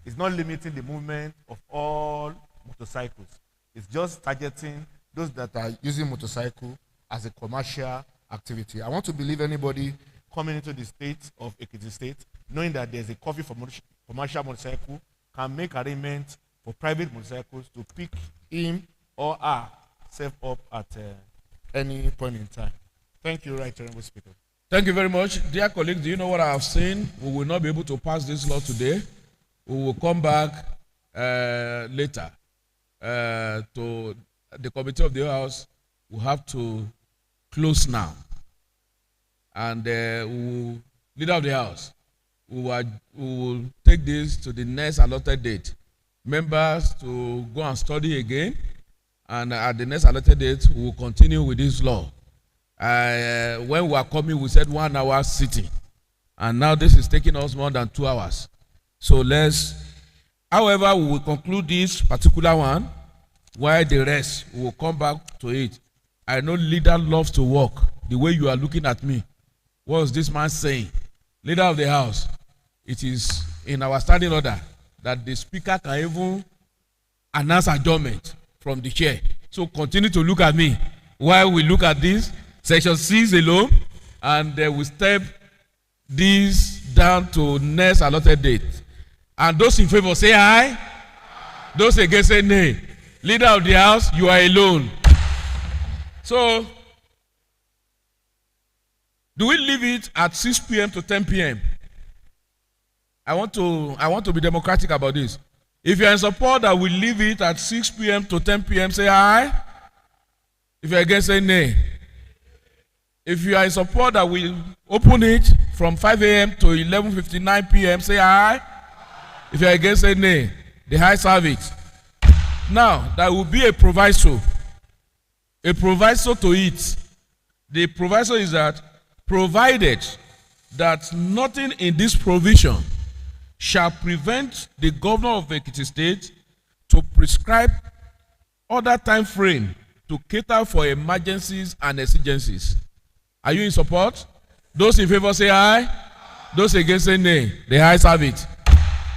limiting the movement of all motorcycles. It's just targeting those that are using motorcycle as a commercial activity. I want to believe anybody coming into the state of Ekiti State, knowing that there's a coffee for commercial motorcycle, can make arrangements for private motorcycles to pick him or her self up at any point in time. Thank you, Right Honorable Speaker. Thank you very much. Dear colleagues, do you know what I have seen? We will not be able to pass this law today. We will come back later to the committee of the house. We have to close now. And leader of the house, we will take this to the next allotted date. Members to go and study again, and at the next allotted date, we will continue with this law. When we are coming, we said 1 hour sitting, and now this is taking us more than 2 hours. So however, we will conclude this particular one, while the rest we will come back to it. I know leader loves to work. The way you are looking at me, what is this man saying? Leader of the house, it is in our standing order that the speaker can even announce adjournment from the chair. So continue to look at me while we look at this. Section 6 alone, and we step this down to next allotted date. And those in favor say aye. Those against say nay. Leader of the house, you are alone. So, do we leave it at 6 p.m. to 10 p.m.? I want to be democratic about this. If you are in support that we leave it at 6 p.m. to 10 p.m., say aye. If you are against, say nay. If you are in support that we open it from 5 a.m. to 11:59 p.m., say aye. If you are against, say nay. The ayes have it. Now, there will be a proviso. A proviso to it. The proviso is that provided that nothing in this provision shall prevent the governor of Ekiti State to prescribe other time frame to cater for emergencies and exigencies. Are you in support? Those in favor say aye. Those against say nay. The ayes have it.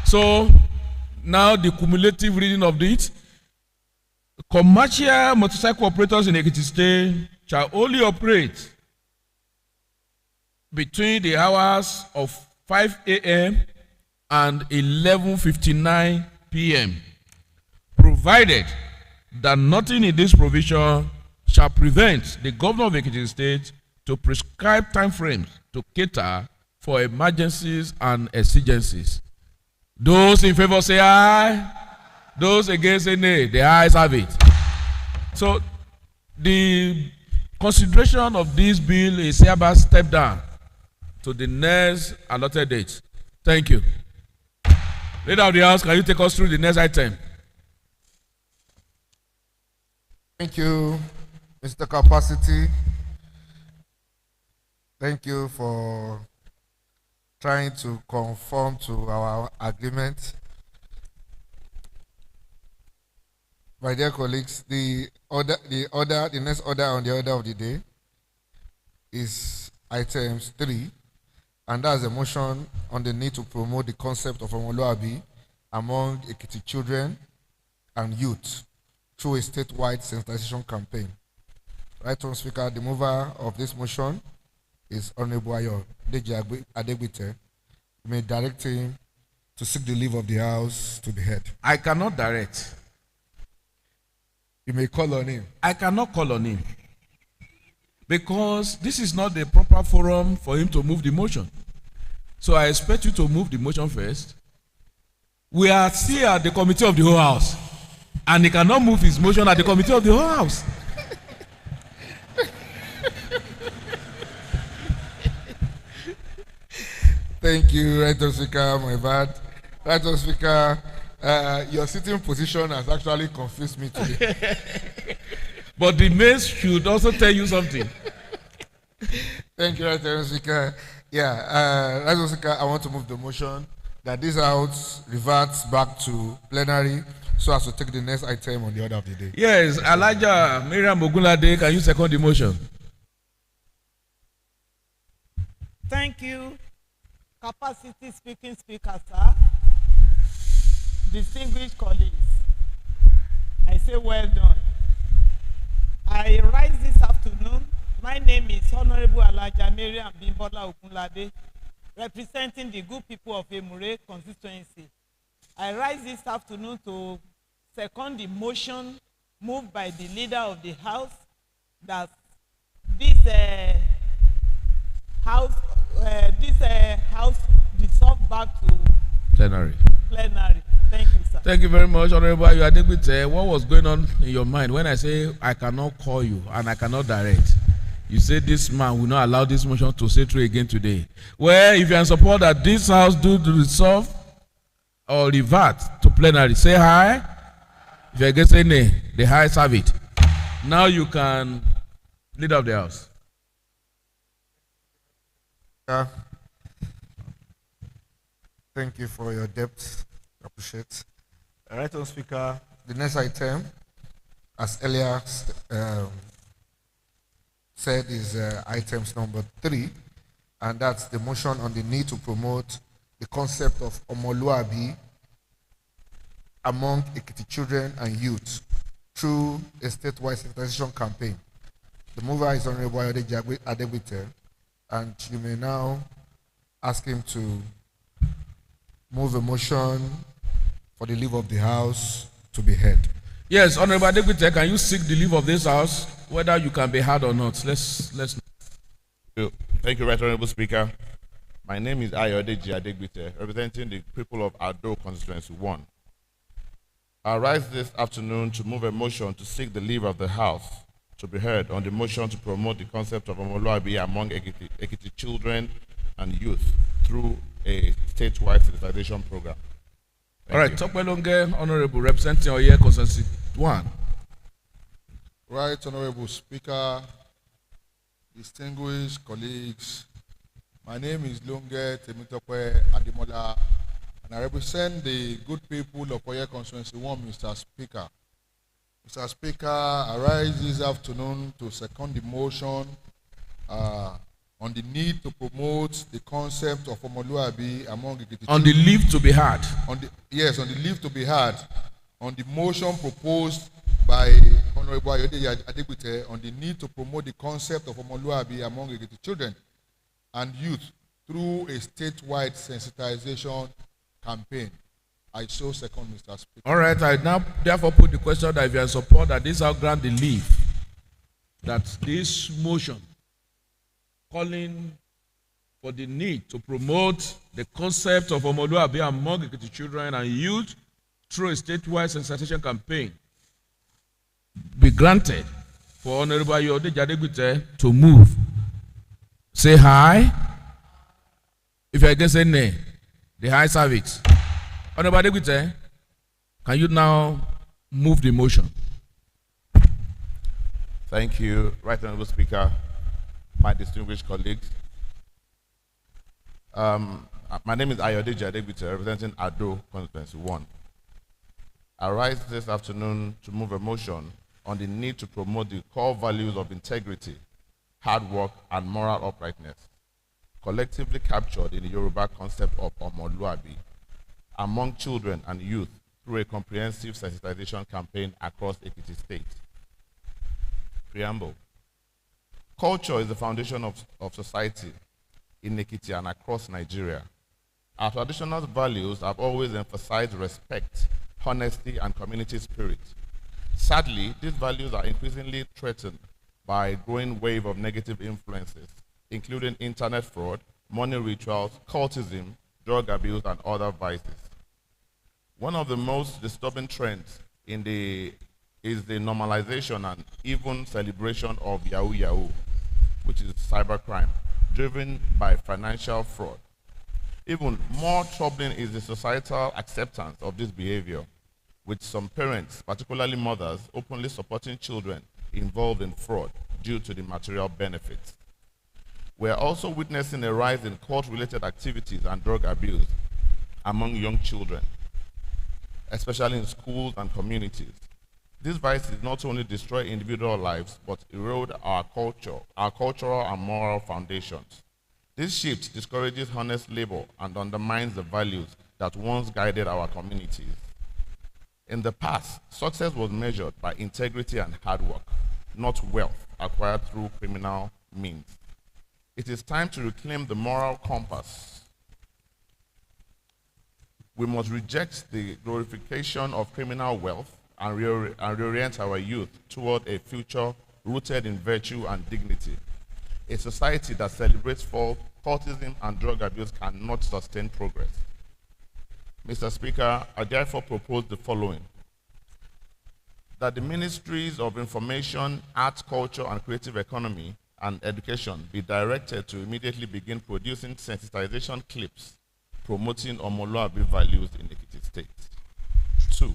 So now the cumulative reading of it. Commercial motorcycle operators in Ekiti State shall only operate between the hours of 5 a.m. and 11:59 p.m. provided that nothing in this provision shall prevent the governor of Ekiti State to prescribe time frames to cater for emergencies and exigencies. Those in favor say aye. Those against say nay. The ayes have it. So the consideration of this bill is hereby stepped down to the next allotted date. Thank you. Leader of the house, can you take us through the next item? Thank you, Mr. Capacity. Thank you for trying to conform to our agreement. My dear colleagues, the next order on the order of the day is items 3, and that's a motion on the need to promote the concept of Omoluabi among Ekiti children and youth through a statewide sensitization campaign. Right Honorable Speaker, the mover of this motion is Honorable Ayo Deji Adegbite. You may direct him to seek the leave of the House to be heard. I cannot direct. You may call on him. I cannot call on him. Because this is not the proper forum for him to move the motion. So I expect you to move the motion first. We are still at the committee of the whole House. And he cannot move his motion at the committee of the whole House. Thank you, Right Honorable Speaker. My bad. Right Honorable Speaker, your sitting position has actually confused me today. But the mace should also tell you something. Thank you, Right Honorable Speaker. Yeah, Right Honorable Speaker, I want to move the motion that this House reverts back to plenary so as to take the next item on the order of the day. Yes, Elijah Miriam Ogunlade, can you second the motion? Thank you, capacity speaking speaker, sir. Distinguished colleagues, I say well done. I rise this afternoon. My name is Honorable Elijah Miriam Bimbola Ogunlade, representing the good people of Emure constituency. I rise this afternoon to second the motion moved by the leader of the House that this House dissolved back to Plenary. plenary. Thank you, sir. Thank you very much, Honorable Ayo Adegbite. What was going on in your mind when I say I cannot call you and I cannot direct? You say this man will not allow this motion to stay through again today. Well, if you are in support that this House do resolve or revert to plenary, say aye. If you are against, say nay. The ayes have it. Now you can lead up the House. Thank you for your depth. Appreciate. Right Honorable Speaker, the next item, as earlier said, is items number 3, and that's the motion on the need to promote the concept of Omoluabi among Ekiti children and youth through a statewide sensitization campaign. The mover is Honorable Ayodeji Adegbite, and you may now ask him to move a motion for the leave of the House to be heard. Yes, Honorable Adegbite, can you seek the leave of this House, whether you can be heard or not? Let's. Thank you, Right Honorable Speaker. My name is Ayodeji Adegbite, representing the people of Ado Constituency 1. I rise this afternoon to move a motion to seek the leave of the House to be heard on the motion to promote the concept of Omoluabi among Ekiti children and youth through a statewide sensitization program. All right, Tokpelonge, Honorable, representing Oye Constituency 1. Right Honorable Speaker, distinguished colleagues, my name is Lunge Temitope Ademola, and I represent the good people of Oye Constituency 1, Mr. Speaker. Mr. Speaker, I rise this afternoon to second the motion on the need to promote the concept of Omoluabi among Ekiti on the leave to be had. On the leave to be had. On the motion proposed by Honorable Ayodeji Adegbite on the need to promote the concept of Omoluabi among Ekiti children and youth through a statewide sensitization campaign. I so second, Mr. Speaker. All right, I now therefore put the question that if you are in support that this House grant the leave, that this motion calling for the need to promote the concept of Omoluabi among Ekiti children and youth through a statewide sensitization campaign be granted for Honorable Ayodeji Adegbite to move. Say aye. If you are against, say nay. The ayes have it. Honorable Adegbite, can you now move the motion? Thank you, Right Honorable Speaker, my distinguished colleagues. My name is Ayodeji Adegbite, representing Ado Constituency 1. I rise this afternoon to move a motion on the need to promote the core values of integrity, hard work, and moral uprightness, collectively captured in the Yoruba concept of Omoluabi among children and youth through a comprehensive sensitization campaign across Ekiti State. Preamble. Culture is the foundation of society in Ekiti and across Nigeria. Our traditional values have always emphasized respect, honesty, and community spirit. Sadly, these values are increasingly threatened by a growing wave of negative influences, including internet fraud, money rituals, cultism, drug abuse, and other vices. One of the most disturbing trends is the normalization and even celebration of Yahoo Yahoo, which is cybercrime, driven by financial fraud. Even more troubling is the societal acceptance of this behavior, with some parents, particularly mothers, openly supporting children involved in fraud due to the material benefits. We are also witnessing a rise in court-related activities and drug abuse among young children, especially in schools and communities. These vices not only destroy individual lives, but erode our cultural and moral foundations. This shift discourages honest labor and undermines the values that once guided our communities. In the past, success was measured by integrity and hard work, not wealth acquired through criminal means. It is time to reclaim the moral compass. We must reject the glorification of criminal wealth and reorient our youth toward a future rooted in virtue and dignity. A society that celebrates cultism and drug abuse cannot sustain progress. Mr. Speaker, I therefore propose the following: that the Ministries of Information, Arts, Culture, and Creative Economy and Education be directed to immediately begin producing sensitization clips promoting Omoluabi values in Ekiti State. 2,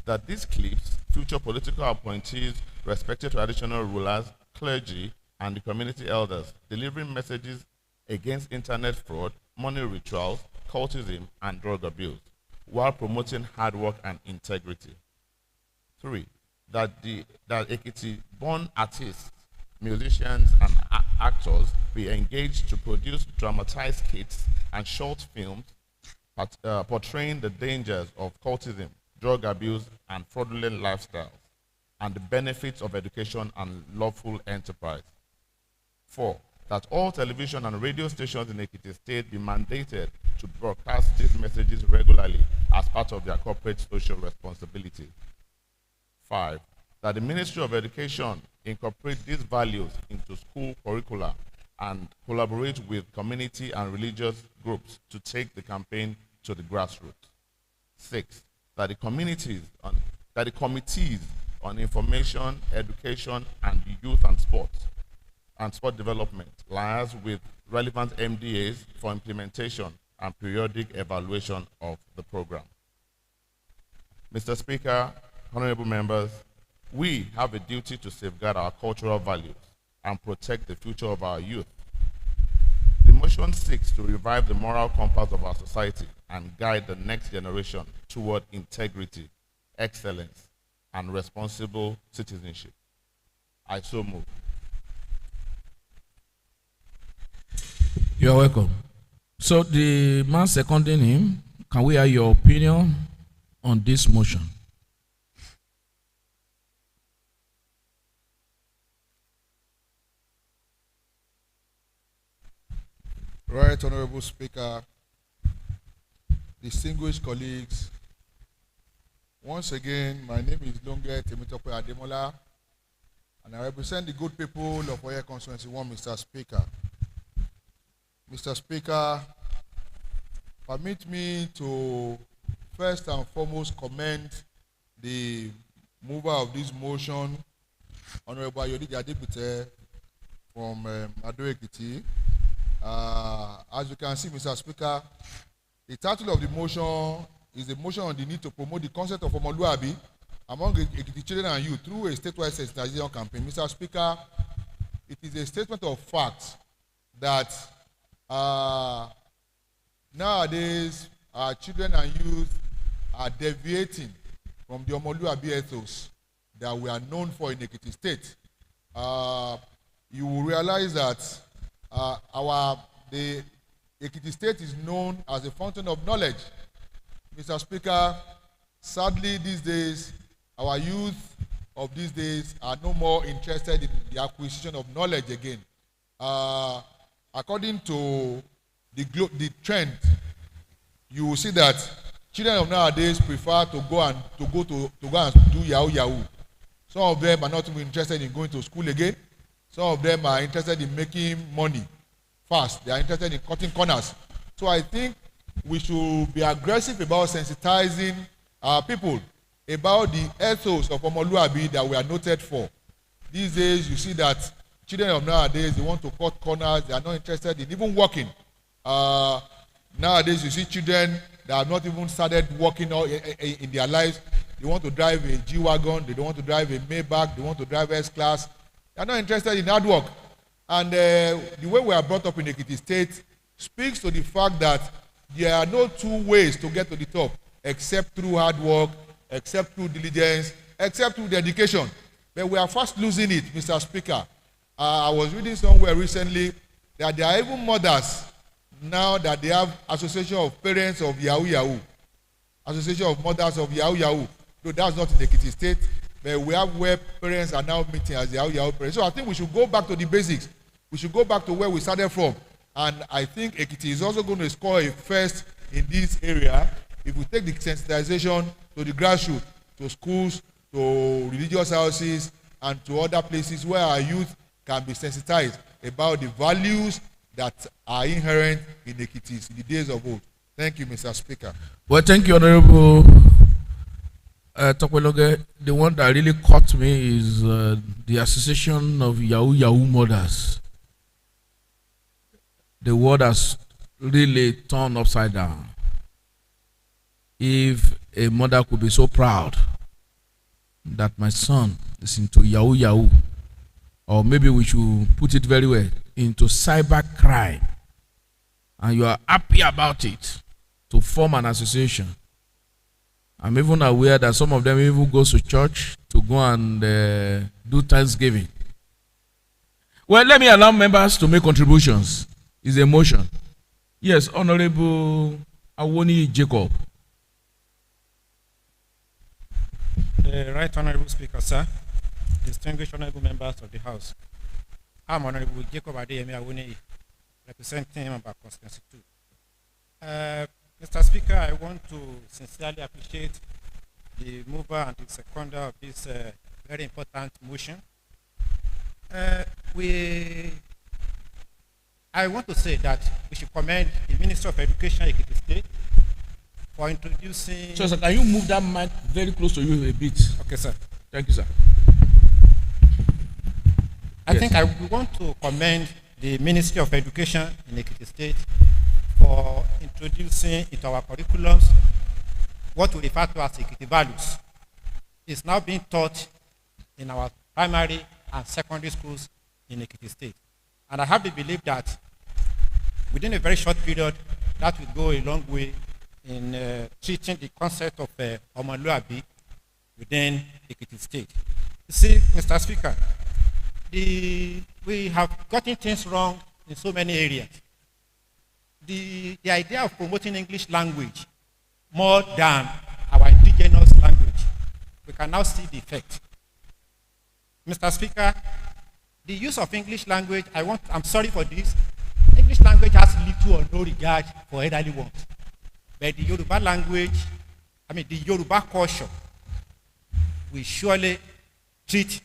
that these clips feature political appointees, respected traditional rulers, clergy, and the community elders delivering messages against internet fraud, money rituals, cultism, and drug abuse, while promoting hard work and integrity. 3, that Ekiti-born artists, musicians, and actors be engaged to produce dramatized skits and short films portraying the dangers of cultism, drug abuse, and fraudulent lifestyles, and the benefits of education and lawful enterprise. 4, that all television and radio stations in Ekiti State be mandated to broadcast these messages regularly as part of their corporate social responsibility. 5, that the Ministry of Education incorporate these values into school curricula and collaborate with community and religious groups to take the campaign to the grassroots. 6, that the committees on information, education, and youth and sport development liaise with relevant MDAs for implementation and periodic evaluation of the program. Mr. Speaker, honorable members, we have a duty to safeguard our cultural values and protect the future of our youth. The motion seeks to revive the moral compass of our society and guide the next generation toward integrity, excellence, and responsible citizenship. I so move. You are welcome. So the man seconding him, can we hear your opinion on this motion? Right, Honorable Speaker, distinguished colleagues, once again, my name is Longe Temitope Ademola, and I represent the good people of Oye Constituency 1, Mr. Speaker. Mr. Speaker, permit me to first and foremost commend the mover of this motion, Honorable Ayodiji Adebute from Ado Ekiti. As you can see, Mr. Speaker, the title of the motion is a motion on the need to promote the concept of Omoluabi among Ekiti children and youth through a statewide sensitization campaign. Mr. Speaker, it is a statement of fact that nowadays our children and youth are deviating from the Omoluabi ethos that we are known for in Ekiti State. You will realize that the Ekiti State is known as a fountain of knowledge. Mr. Speaker, sadly these days, our youth of these days are no more interested in the acquisition of knowledge again. According to the trend, you will see that children of nowadays prefer to go and do yahoo. Some of them are not even interested in going to school again. Some of them are interested in making money fast. They are interested in cutting corners. So I think we should be aggressive about sensitizing our people about the ethos of Omoluabi that we are noted for. These days, you see that children of nowadays, they want to cut corners. They are not interested in even working. Nowadays, you see children that have not even started working in their lives. They want to drive a G-Wagon. They don't want to drive a Maybach. They want to drive S-Class. They are not interested in hard work. And the way we are brought up in Ekiti State speaks to the fact that there are no two ways to get to the top except through hard work, except through diligence, except through dedication. But we are fast losing it, Mr. Speaker. I was reading somewhere recently that there are even mothers now that they have Association of Parents of Yahoo Yahoo. Association of Mothers of Yahoo Yahoo. Though that's not in Ekiti State, but we have where parents are now meeting as Yahoo Yahoo parents. So I think we should go back to the basics. We should go back to where we started from. And I think Ekiti is also going to score a first in this area if we take the sensitization to the grassroots, to schools, to religious houses, and to other places where our youth can be sensitized about the values that are inherent in Ekiti in the days of old. Thank you, Mr. Speaker. Well, thank you, Honorable Tokweloge. The one that really caught me is the Association of Yahoo Yahoo Mothers. The world has really turned upside down. If a mother could be so proud that my son is into Yahoo Yahoo, or maybe we should put it very well, into cyber crime, and you are happy about it, to form an association. I'm even aware that some of them even go to church to go and do Thanksgiving. Well, let me allow members to make contributions. It's a motion. Yes, Honorable Awoni Jacob. The Right Honorable Speaker, sir, distinguished honorable members of the House, I'm Honorable Jacob Adeyemi Awoni, representing Member Constituency 2. Mr. Speaker, I want to sincerely appreciate the mover and the seconder of this very important motion. I want to say that we should commend the Minister of Education, Ekiti State, for introducing... So, sir, can you move that mic very close to you a bit? Okay, sir. Thank you, sir. I think I want to commend the Ministry of Education in Ekiti State for introducing into our curriculums what we refer to as Ekiti values. It's now being taught in our primary and secondary schools in Ekiti State. And I have the belief that within a very short period, that will go a long way in treating the concept of Omoluabi within Ekiti State. You see, Mr. Speaker, we have gotten things wrong in so many areas. The idea of promoting English language more than our indigenous language, we can now see the effect. Mr. Speaker, the use of English language, I'm sorry for this, English language has little or no regard for elderly ones. But the Yoruba language, the Yoruba culture, will surely treat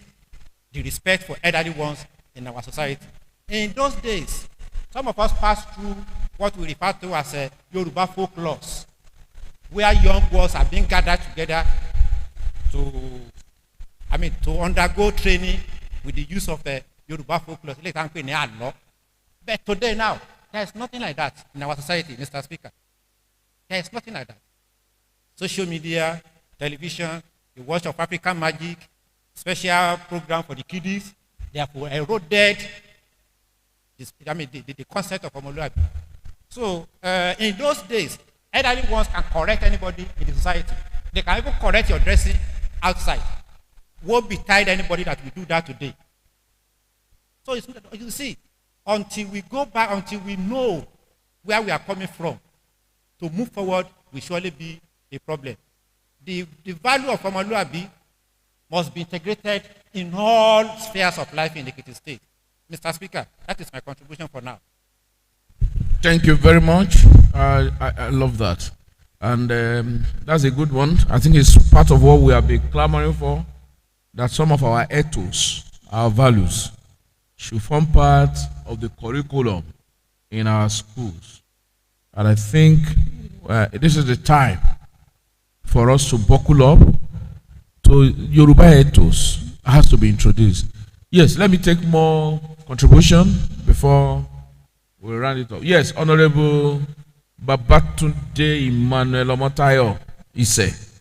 the respect for elderly ones in our society. In those days, some of us passed through what we refer to as a Yoruba folklore, where young girls are being gathered together to undergo training with the use of Yoruba folklore. But today now, there is nothing like that in our society, Mr. Speaker. There is nothing like that. Social media, television, the watch of African Magic, special program for the kiddies, they have eroded the concept of Omoluabi. So in those days, elderly ones can correct anybody in the society. They can even correct your dressing outside. Won't be tied anybody that will do that today. So you see, until we go back, until we know where we are coming from, to move forward will surely be a problem. The value of Omoluabi must be integrated in all spheres of life in Ekiti State. Mr. Speaker, that is my contribution for now. Thank you very much. I love that. And that's a good one. I think it's part of what we have been clamoring for, that some of our ethos, our values, should form part of the curriculum in our schools. And I think this is the time for us to buckle up. So Yoruba ethos has to be introduced. Yes, let me take more contribution before we round it up. Yes, Honorable Babatunde Emmanuel Omotayo Ise.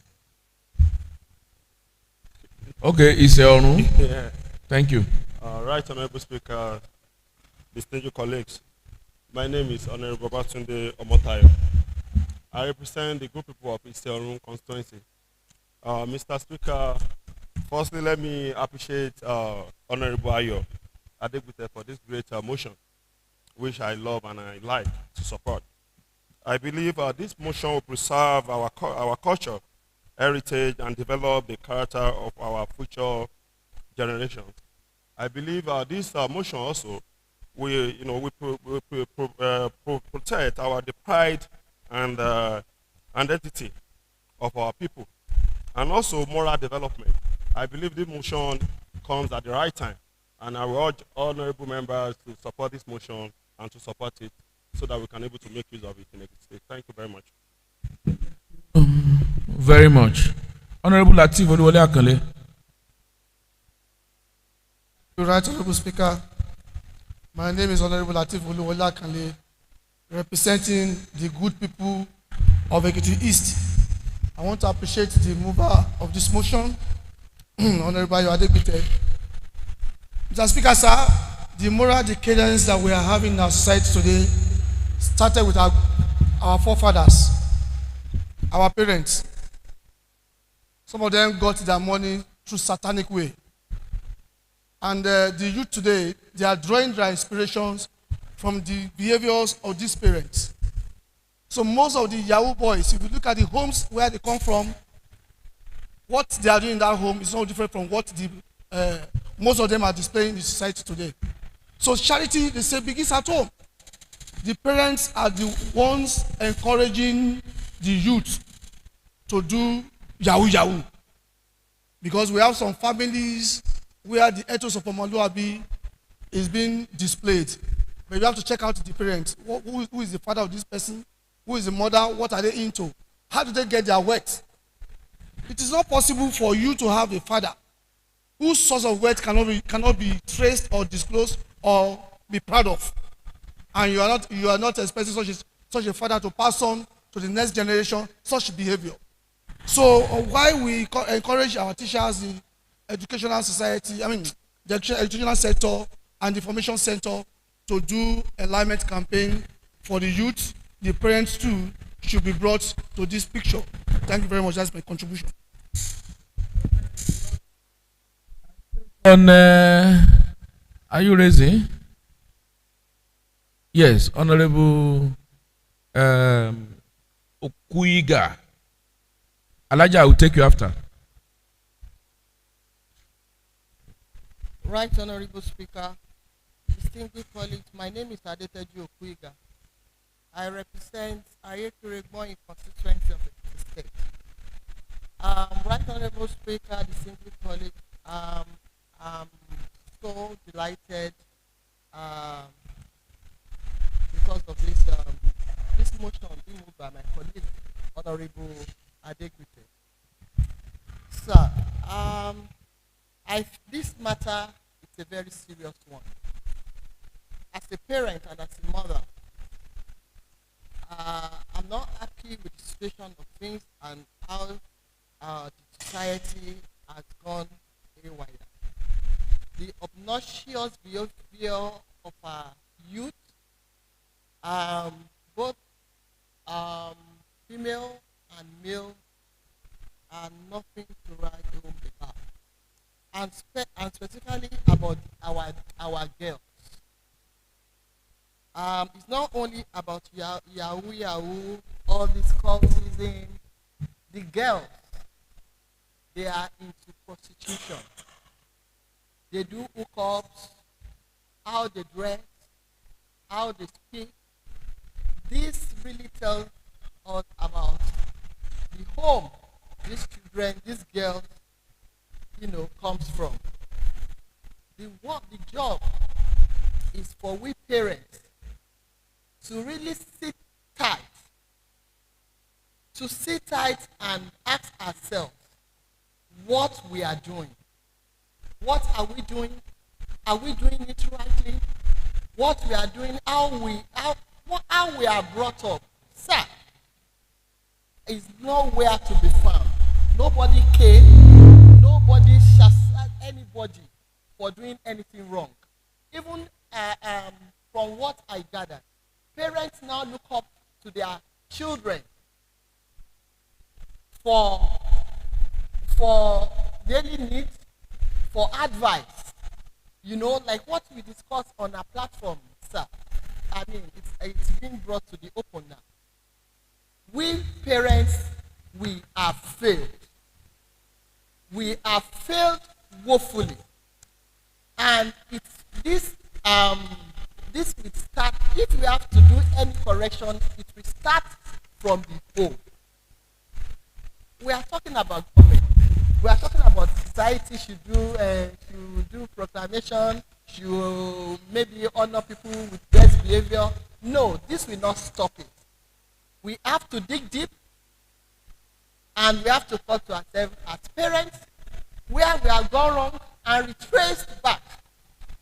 Okay, Ise Onu. Yeah. Thank you. Right, Honorable Speaker, distinguished colleagues. My name is Honorable Babatunde Omotayo. I represent the group people of Ise Onu constituency. Mr. Speaker, firstly, let me appreciate Honorable Ayo Adegbite for this great motion, which I love and I like to support. I believe this motion will preserve our culture, heritage, and develop the character of our future generations. I believe this motion also will, protect the pride and identity of our people, and also moral development. I believe this motion comes at the right time, and I will urge honorable members to support this motion and to support it so that we can able to make use of it in Ekiti State. Thank you very much. Very much. Honorable Lateef Oluwole Akanle. You're right, Honorable Speaker. My name is Honorable Lateef Oluwole Akanle, representing the good people of Ekiti East. I want to appreciate the mover of this motion, Honorable Ayo Adegbite. Mr. Speaker, sir, the moral decadence that we are having in our society today started with our forefathers, our parents. Some of them got their money through satanic way. And the youth today, they are drawing their inspirations from the behaviors of these parents. So most of the Yahoo boys, if you look at the homes where they come from, what they are doing in that home is not different from what most of them are displaying in the society today. So charity, they say, begins at home. The parents are the ones encouraging the youth to do Yahoo Yahoo. Because we have some families where the ethos of Omoluabi is being displayed. But you have to check out the parents. Who is the father of this person? Who is the mother? What are they into? How do they get their wealth? It is not possible for you to have a father whose source of wealth cannot be traced or disclosed or be proud of. And you are not expecting such a father to pass on to the next generation such behavior. So why we encourage our teachers, the educational society, the educational sector and the information center to do alignment campaign for the youth, the parents too should be brought to this picture. Thank you very much. That's my contribution. Are you raising? Yes, Honorable Okuiga. Elijah, I will take you after. Right, Honorable Speaker, distinguished colleagues, my name is Adeteju Okuiga. I represent Ayekurebo in constituency of the state. Right, Honorable Speaker, distinguished colleagues, I'm so delighted because of this motion being moved by my colleague, Honorable Adegbite. Sir, this matter is a very serious one. As a parent and as a mother, I'm not happy with the situation of things and how the society has gone haywire. The obnoxious behavior of our youth, both female and male, are nothing to write home about. And specifically about our girls. It's not only about Yahoo, all this cultism. The girls, they are into prostitution. They do hookups, how they dress, how they speak. This really tells us about the home these children, these girls, comes from. The job is for we parents to really sit tight, and ask ourselves what we are doing. What are we doing? Are we doing it rightly? What we are doing, how we are brought up, sir, is nowhere to be found. Nobody came, nobody chastised anybody for doing anything wrong. Even from what I gathered, parents now look up to their children for daily needs, for advice. Like what we discussed on our platform, sir. I mean, it's being brought to the open now. We parents, we have failed. We have failed woefully. And this will start, if we have to do any correction, it will start from the home. We are talking about government. We are talking about society should do proclamation, should maybe honor people with best behavior. No, this will not stop it. We have to dig deep, and we have to talk to ourselves as parents where we have gone wrong and retrace back.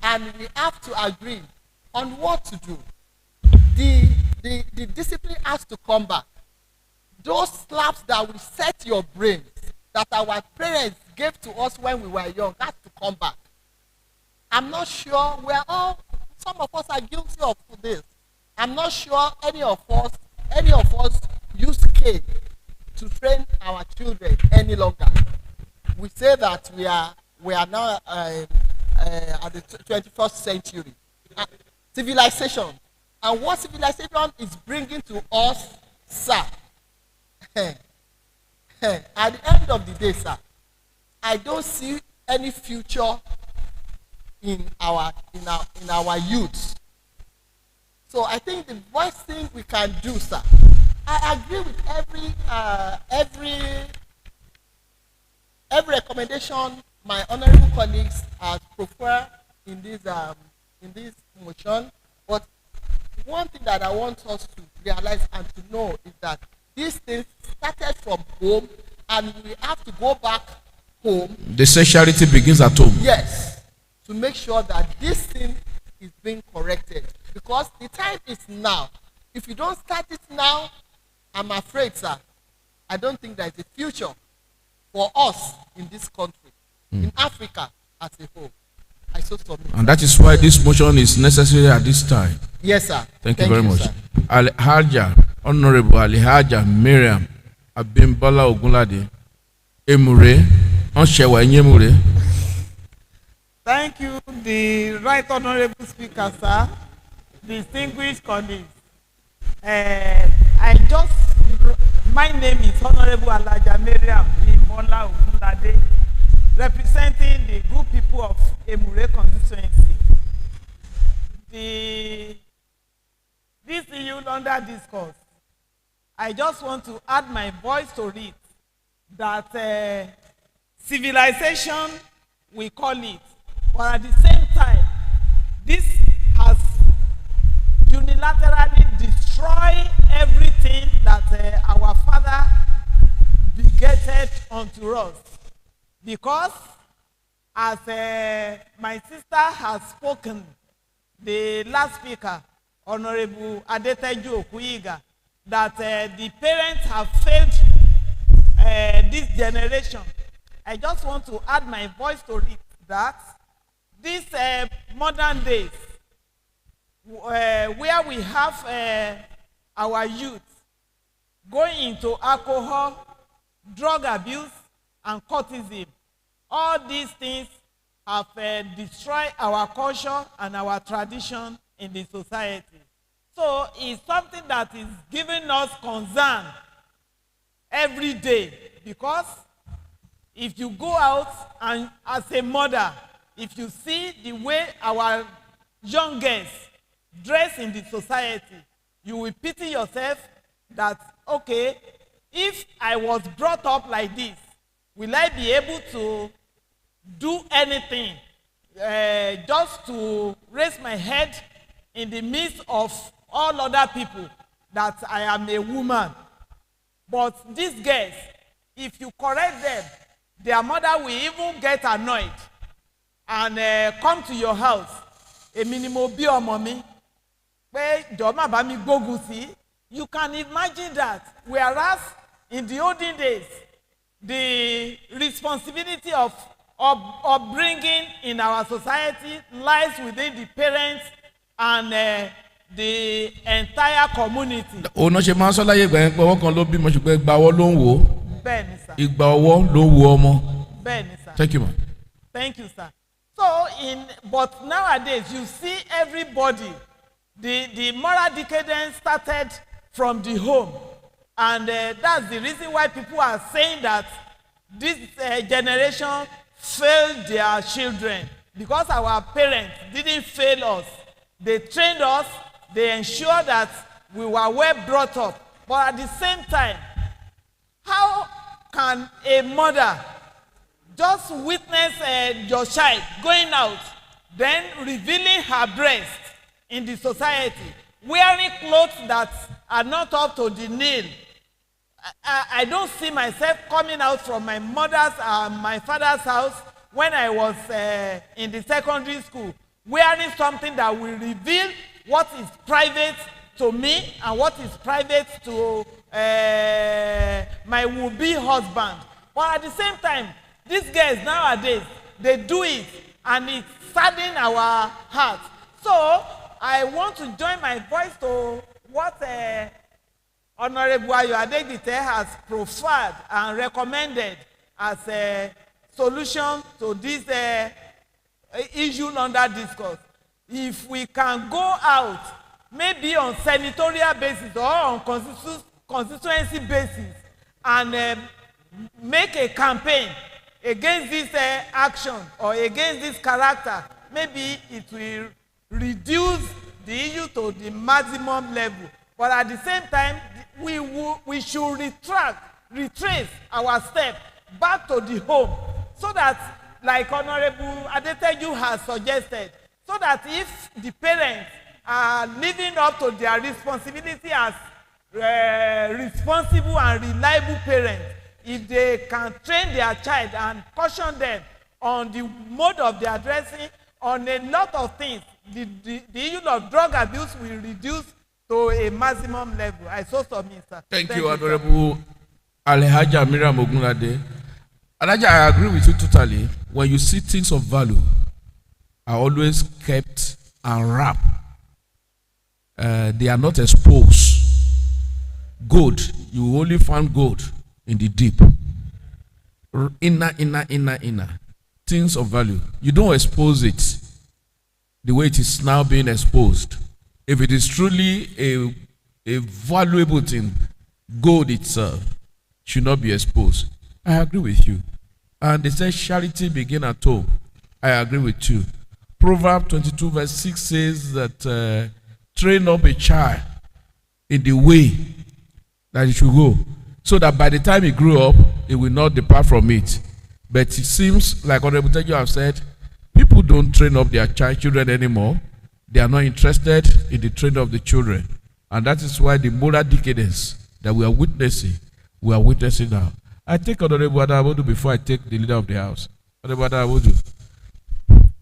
And we have to agree on what to do. The discipline has to come back. Those slaps that will set your brains, that our parents gave to us when we were young, has to come back. I'm not sure some of us are guilty of this. I'm not sure any of us use cane to train our children any longer. We say that we are now at the 21st century. Civilization. And what civilization is bringing to us, sir, at the end of the day, sir, I don't see any future in our youth. So I think the best thing we can do, sir, I agree with every recommendation my honorable colleagues have preferred in this motion. But one thing that I want us to realize and to know is that these things started from home, and we have to go back home. The sexuality begins at home. Yes, to make sure that this thing is being corrected, because the time is now. If you don't start it now, I'm afraid, sir, I don't think there is a future for us in this country, in Africa as a whole. I so submit. And that is why this motion is necessary at this time. Yes, sir. Thank you very much. Sir. Honorable Alihaja Miriam Abimbola Ogunlade Emure Onshewa Enyemure. Thank you, the Right Honorable Speaker, sir. Distinguished colleagues. My name is Honorable Alaja Miriam Abimbola Ogunlade, representing the good people of Emure constituency. This EU under discourse, I just want to add my voice to it, that civilization, we call it, but at the same time, this has unilaterally destroyed everything that our father begetted unto us. Because, as my sister has spoken, the last speaker, Honorable Adeteju Okuyiga, that the parents have failed this generation. I just want to add my voice to it, that these modern days, where we have our youth going into alcohol, drug abuse, and cultism, all these things have destroyed our culture and our tradition in the society. So it's something that is giving us concern every day, because if you go out and as a mother, if you see the way our young girls dress in the society, you will pity yourself that, okay, if I was brought up like this, will I be able to do anything just to raise my head in the midst of all other people that I am a woman? But these girls, if you correct them, their mother will even get annoyed and come to your house. Èmi ni mo bí ọmọ mi, pé jọ̀ọ́ má bá mi gbógun sí. You can imagine that. Whereas in the olden days, the responsibility of upbringing in our society lies within the parents and the entire community. òun náà ṣe máa ń sọ láyé ìgbà yẹn pé ọwọ́ kan ló bímọ ṣùgbọ́n ìgbà ọwọ́ ló ń wò ó. Bẹ́ẹ̀ni sir. ìgbà ọwọ́ ló ń wo ọmọ. Bẹ́ẹ̀ni sir. Thank you, ma. Thank you, sir. So but nowadays you see everybody, the moral decadence started from the home, and that's the reason why people are saying that this generation failed their children, because our parents didn't fail us. They trained us, they ensured that we were well brought up. But at the same time, how can a mother just witness your child going out, then revealing her breast in the society, wearing clothes that are not up to the nail? I don't see myself coming out from my mother's and my father's house when I was in the secondary school, wearing something that will reveal what is private to me and what is private to my would-be husband. But at the same time, these girls nowadays, they do it, and it saddens our hearts. So I want to join my voice to what Honorable Ayo Adegbite has proffered and recommended as a solution to this issue under discourse. If we can go out, maybe on senatorial basis or on constituency basis, and make a campaign against this action or against this character, maybe it will reduce the issue to the maximum level. But at the same time, we should retrace our step back to the home, so that, like Honorable Adeteju has suggested, so that if the parents are living up to their responsibility as responsible and reliable parents, if they can train their child and caution them on the mode of their dressing, on a lot of things, the issue of drug abuse will reduce to a maximum level. I so submit, sir. Thank you, Honorable Alhaja Miriam Ogunlade. Alhaja, I agree with you totally. When you see things of value are always kept and wrapped, they are not exposed. Gold, you only find gold in the deep. Inner. Things of value. You don't expose it the way it is now being exposed. If it is truly a valuable thing, gold itself should not be exposed. I agree with you. And they say charity begin at home. I agree with you. Proverbs 22 verse 6 says that train up a child in the way that he should go, so that by the time he grew up, he will not depart from it. But it seems like Honorable Teju have said, people don't train up their children anymore. They are not interested in the training of the children. And that is why the moral decadence that we are witnessing now. I take Honorable Adamodu before I take the leader of the house. Honorable Adamodu.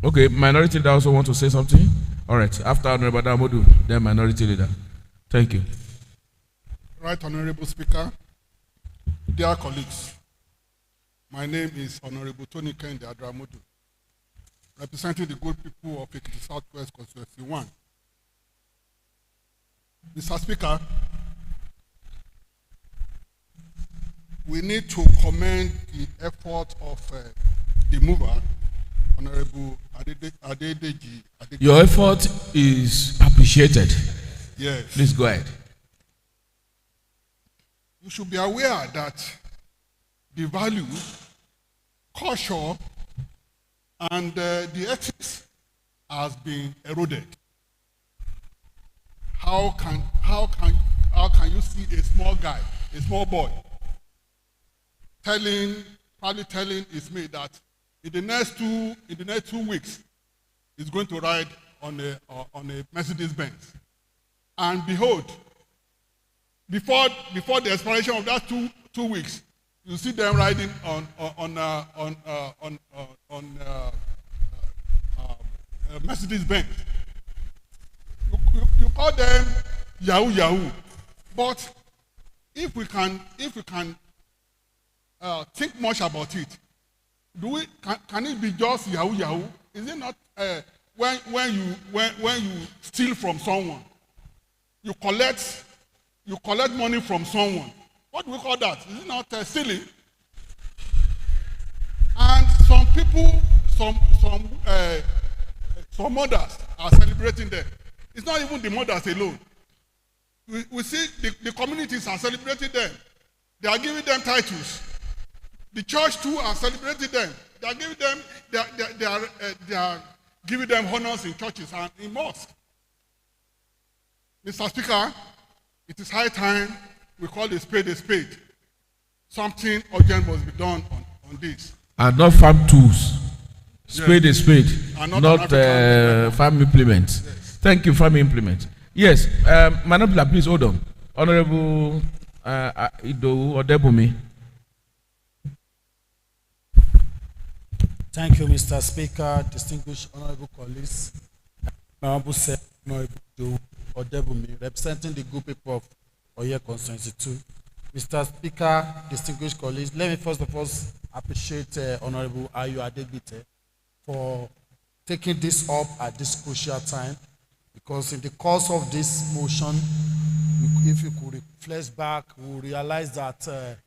Okay, minority leader also want to say something? All right, after Honorable Adamodu, then minority leader. Thank you. Right, Honorable Speaker, dear colleagues, my name is Honorable Tony Kende Adramodu, representing the good people of Ekiti Southwest Constituency 1. Mr. Speaker, we need to commend the effort of the mover, Honorable Adedeji. Your effort is appreciated. Yes. Please go ahead. You should be aware that the value culture and the ethics has been eroded. How can you see a small guy, a small boy, probably telling his mate that in the next 2 weeks he's going to ride on a Mercedes Benz, and behold, before the expiration of that two weeks, you see them riding on Mercedes Benz. You call them Yahoo, but if we can think much about it, can it be just Yahoo? Is it not when you steal from someone, you collect money from someone? What do we call that? Is it not stealing? And some people, some mothers are celebrating them. It's not even the mothers alone. We see the communities are celebrating them. They are giving them titles. The church too are celebrating them. They are giving them they are giving them honors in churches and in mosques. Mr. Speaker, it is high time we call a spade a spade. Something urgent must be done on this. And not farm tools. Spade Yes. a spade. And Not farm implements. Yes. Thank you, farm implements. Yes, Manabla, please hold on. Honorable Ido Odebumi. Thank you, Mr. Speaker, distinguished honorable colleagues. Honorable Sir, Honorable Joe Odebumi, representing the good people of Oye Constituency 2. Mr. Speaker, distinguished colleagues, let me first of all appreciate Honorable Ayo Adegbite for taking this up at this crucial time, because in the course of this motion, if you could reflect back, we will realize that a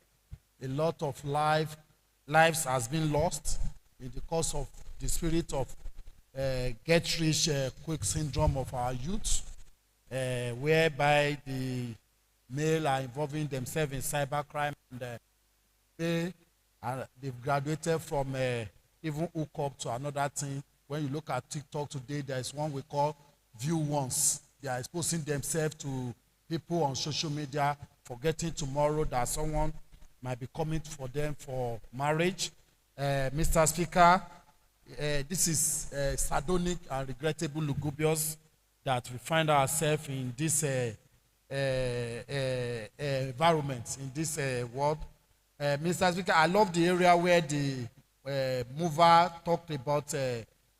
lot of lives has been lost in the course of the spirit of get rich quick syndrome of our youth, whereby the male are involving themselves in cybercrime, and they've graduated from even hook up to another thing. When you look at TikTok today, there is one we call view once. They are exposing themselves to people on social media, forgetting tomorrow that someone might be coming for them for marriage. Mr. Speaker, this is sardonic and regrettable, lugubrious that we find ourselves in this environment, in this world. Mr. Speaker, I love the area where the mover talked about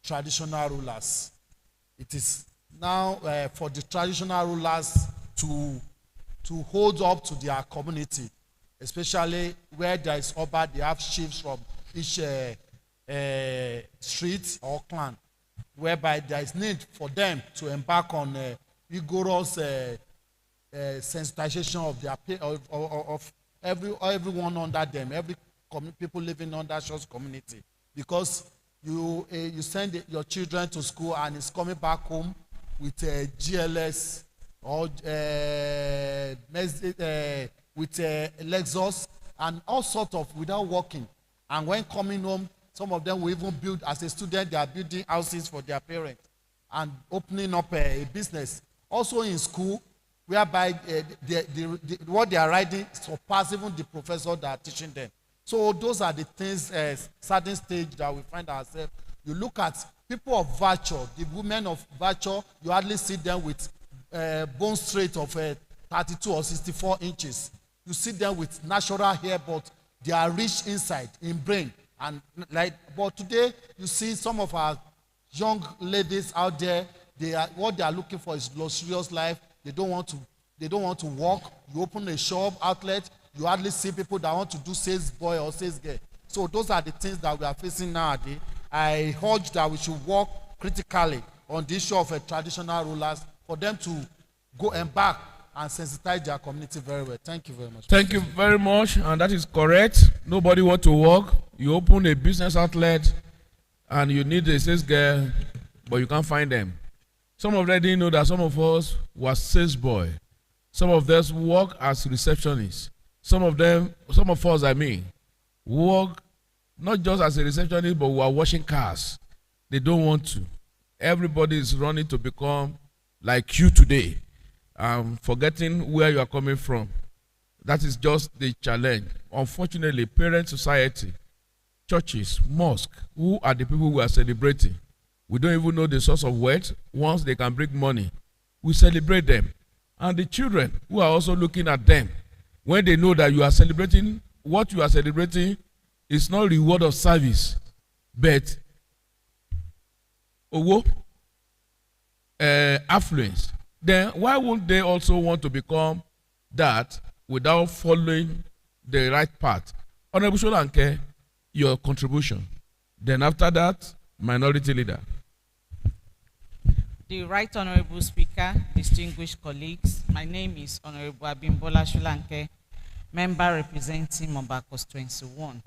traditional rulers. It is now for the traditional rulers to hold up to their community, especially where there is Oba, they have chiefs from each street or clan, whereby there is need for them to embark on rigorous sensitization of their of everyone under them, every people living under such community, because you send your children to school and it's coming back home with GLS or with Lexus and all sorts of without working. And when coming home, some of them will even build, as a student, they are building houses for their parents and opening up a business. Also in school, whereby what they are writing surpasses even the professor that are teaching them. So those are the things, certain stage that we find ourselves. You look at people of virtue, the women of virtue, you hardly see them with bone straight of 32 or 64 inches. You see them with natural hair, but they are rich inside, in brain. And but today, you see some of our young ladies out there, what they are looking for is luxurious life. They don't want to work. You open a shop, outlet, you hardly see people that want to do sales boy or sales girl. So those are the things that we are facing nowadays. I urge that we should work critically on the issue of traditional rulers for them to go embark and sensitize their community very well. Thank you very much. Thank you very much, and that is correct. Nobody want to work. You open a business outlet and you need a sales girl, but you can't find them. Some of them didn't know that some of us were sales boy. Some of us work as receptionists. Some of us, work not just as a receptionist, but who are washing cars. They don't want to. Everybody is running to become like you today, forgetting where you are coming from. That is just the challenge. Unfortunately, parent society, churches, mosques, who are the people who are celebrating? We don't even know the source of wealth. Once they can bring money, we celebrate them. And the children who are also looking at them, when they know that you are celebrating, what you are celebrating is not reward of service, but affluence. Then why won't they also want to become that without following the right path? Honorable Sholanke, your contribution. Then after that, minority leader. The Right Honorable Speaker, distinguished colleagues, my name is Honorable Abimbola Sholanke, member representing Mumbai Constituency 1.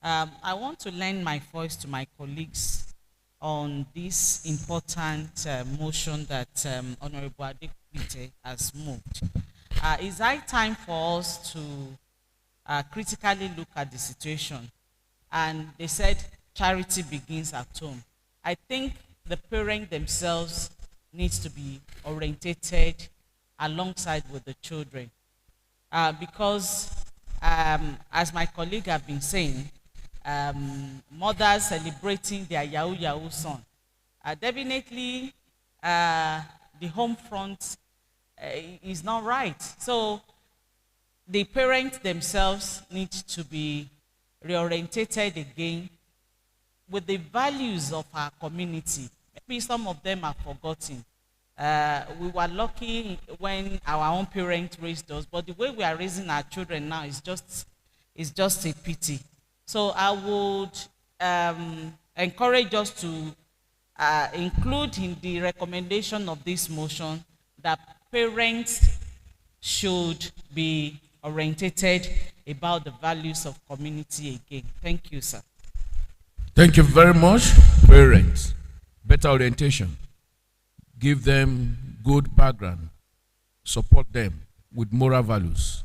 I want to lend my voice to my colleagues on this important motion that Honorable Adekwite has moved. It's high time for us to critically look at the situation. And they said charity begins at home. I think the parents themselves needs to be orientated alongside with the children. Because as my colleague have been saying, mothers celebrating their Yahoo son. Definitely the home front is not right. So the parents themselves need to be reorientated again with the values of our community. Maybe some of them are forgotten. We were lucky when our own parents raised us, but the way we are raising our children now is just a pity. So I would encourage us to include in the recommendation of this motion that parents should be orientated about the values of community again. Thank you, sir. Thank you very much. Parents, better orientation. Give them good background. Support them with moral values.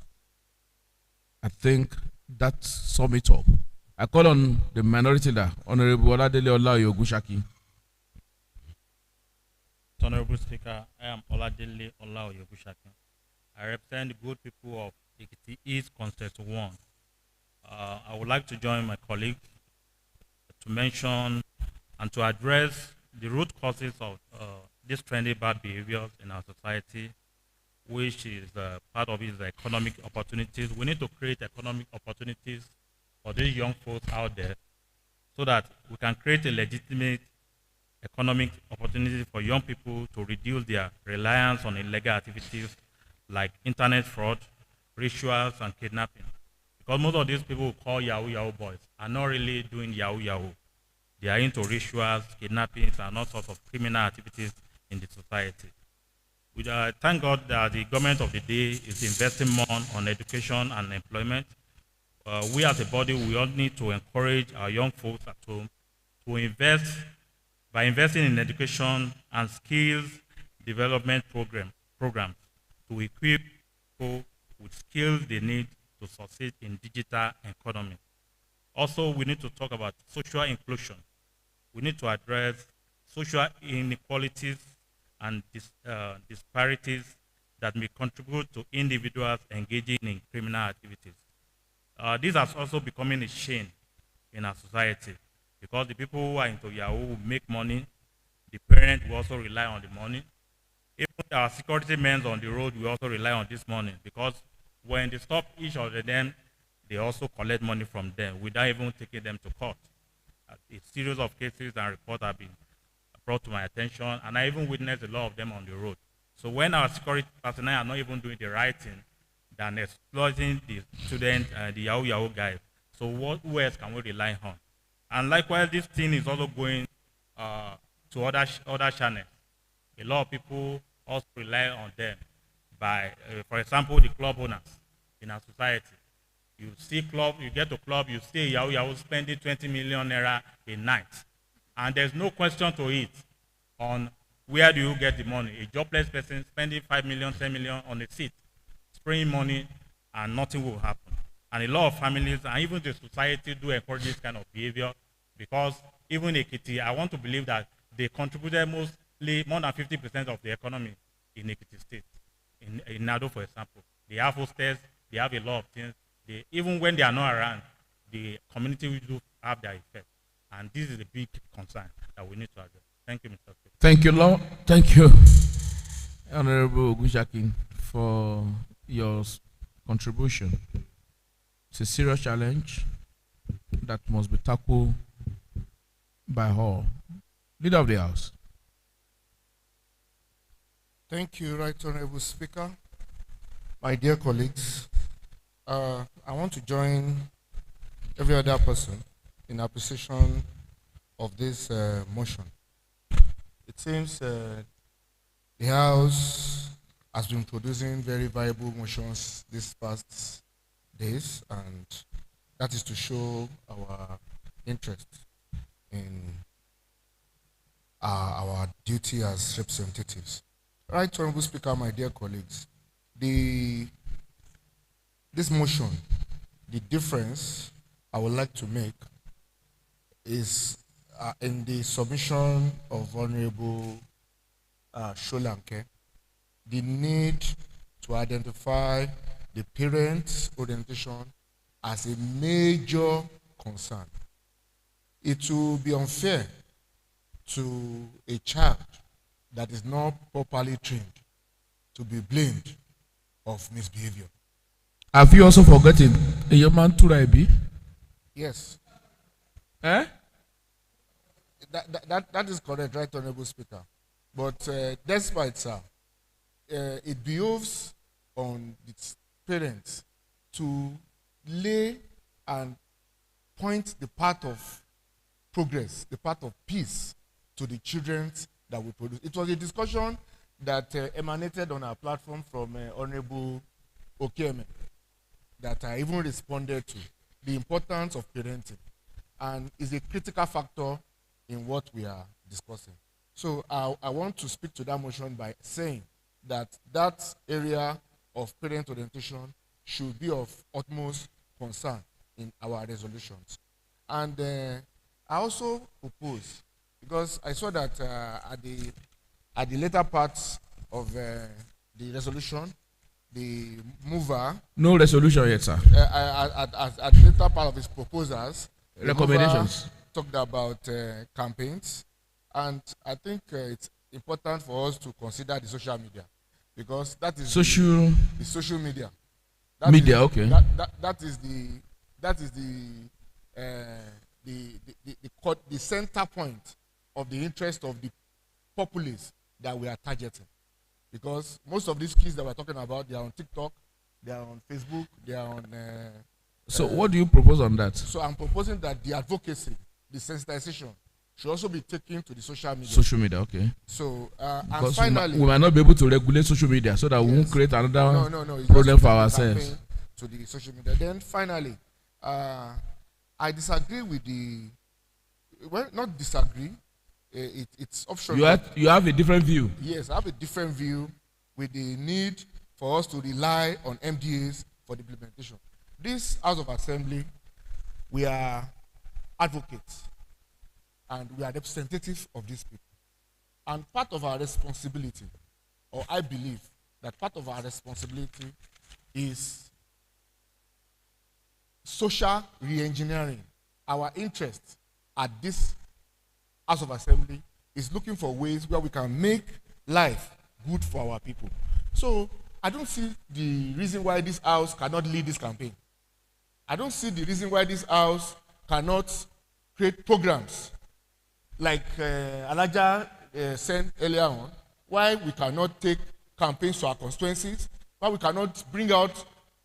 I think that sums it up. I call on the minority leader, Honorable Oladele Olaoye Ogunshaki. Honorable Speaker, I am Oladele Olaoye Ogunshaki. I represent the good people of Ekiti East Constituency 1. I would like to join my colleagues to mention and to address the root causes of these trendy bad behaviors in our society, which is part of it is economic opportunities. We need to create economic opportunities for these young folks out there so that we can create a legitimate economic opportunity for young people to reduce their reliance on illegal activities like internet fraud, rituals, and kidnapping. Because most of these people who call Yahoo boys are not really doing Yahoo. They are into rituals, kidnappings, and all sorts of criminal activities in the society. We thank God that the government of the day is investing more on education and employment. We as a body, we all need to encourage our young folks at home to invest by investing in education and skills development programs to equip people with skills they need to succeed in digital economy. Also, we need to talk about social inclusion. We need to address social inequalities and disparities that may contribute to individuals engaging in criminal activities. This has also becoming a shame in our society because the people who are into Yahoo will make money, the parents will also rely on the money. Even our security men on the road will also rely on this money because when they stop each of them, they also collect money from them without even taking them to court. A series of cases and reports have been brought to my attention, and I even witnessed a lot of them on the road. So when our security personnel are not even doing the right thing, than exploiting the student, the Yahoo guys, so who else can we rely on? And likewise, this thing is also going to other channels. A lot of people also rely on them by, for example, the club owners in our society. You see club, you get to club, you see Yahoo spending 20 million naira a night. And there's no question to it on where do you get the money. A jobless person spending 5 million, 10 million on a seat, spraying money, and nothing will happen. And a lot of families and even the society do encourage this kind of behavior because even Ekiti, I want to believe that they contributed mostly more than 50% of the economy in Ekiti State. In Nado, for example, they have hostels, they have a lot of things. Even when they are not around, the community will do have their effect. And this is a big concern that we need to address. Thank you, Mr. Speaker. Thank you, Lord. Thank you, Honorable Gushakin, for your contribution. It's a serious challenge that must be tackled by all. Leader of the House. Thank you, Right Honorable Speaker. My dear colleagues, I want to join every other person in appreciation of this motion. It seems the House has been producing very viable motions these past days, and that is to show our interest in our duty as representatives. Right Honorable Speaker, my dear colleagues, this motion, the difference I would like to make is in the submission of Honorable Sholanke, the need to identify the parents' orientation as a major concern. It will be unfair to a child that is not properly trained to be blamed of misbehavior. Have you also forgotten a young man to Raibi? Yes. Eh? That is correct, Right Honorable Speaker. But despite, sir, it behoves on its parents to lay and point the path of progress, the path of peace to the children that we produce. It was a discussion that emanated on our platform from Honorable Okeme that I even responded to, the importance of parenting, and is a critical factor in what we are discussing. So I want to speak to that motion by saying that that area of parent orientation should be of utmost concern in our resolutions. And I also propose, because I saw that at the later parts of the resolution, the mover... No resolution yet, sir. At the later part of his proposals, recommendations talked about campaigns, and I think it's important for us to consider the social media, because that is the social media. Okay. That is the center point of the interest of the populace that we are targeting. Because most of these kids that we're talking about, they are on TikTok, they are on Facebook, they are on... so what do you propose on that? So I'm proposing that the advocacy, the sensitization, should also be taken to the social media. Social media, okay. So, and finally... We might not be able to regulate social media so that we won't create another problem for ourselves. To the social media. Then finally, I disagree with the... Well, not disagree. It's optional. You have a different view. Yes, I have a different view with the need for us to rely on MDAs for the implementation. This House of Assembly, we are advocates and we are representatives of these people. And part of our responsibility, or I believe that part of our responsibility is social re-engineering. Our interest at this House of Assembly is looking for ways where we can make life good for our people. So I don't see the reason why this house cannot lead this campaign. I don't see the reason why this house cannot create programs like Alaja said earlier on, why we cannot take campaigns to our constituencies, why we cannot bring out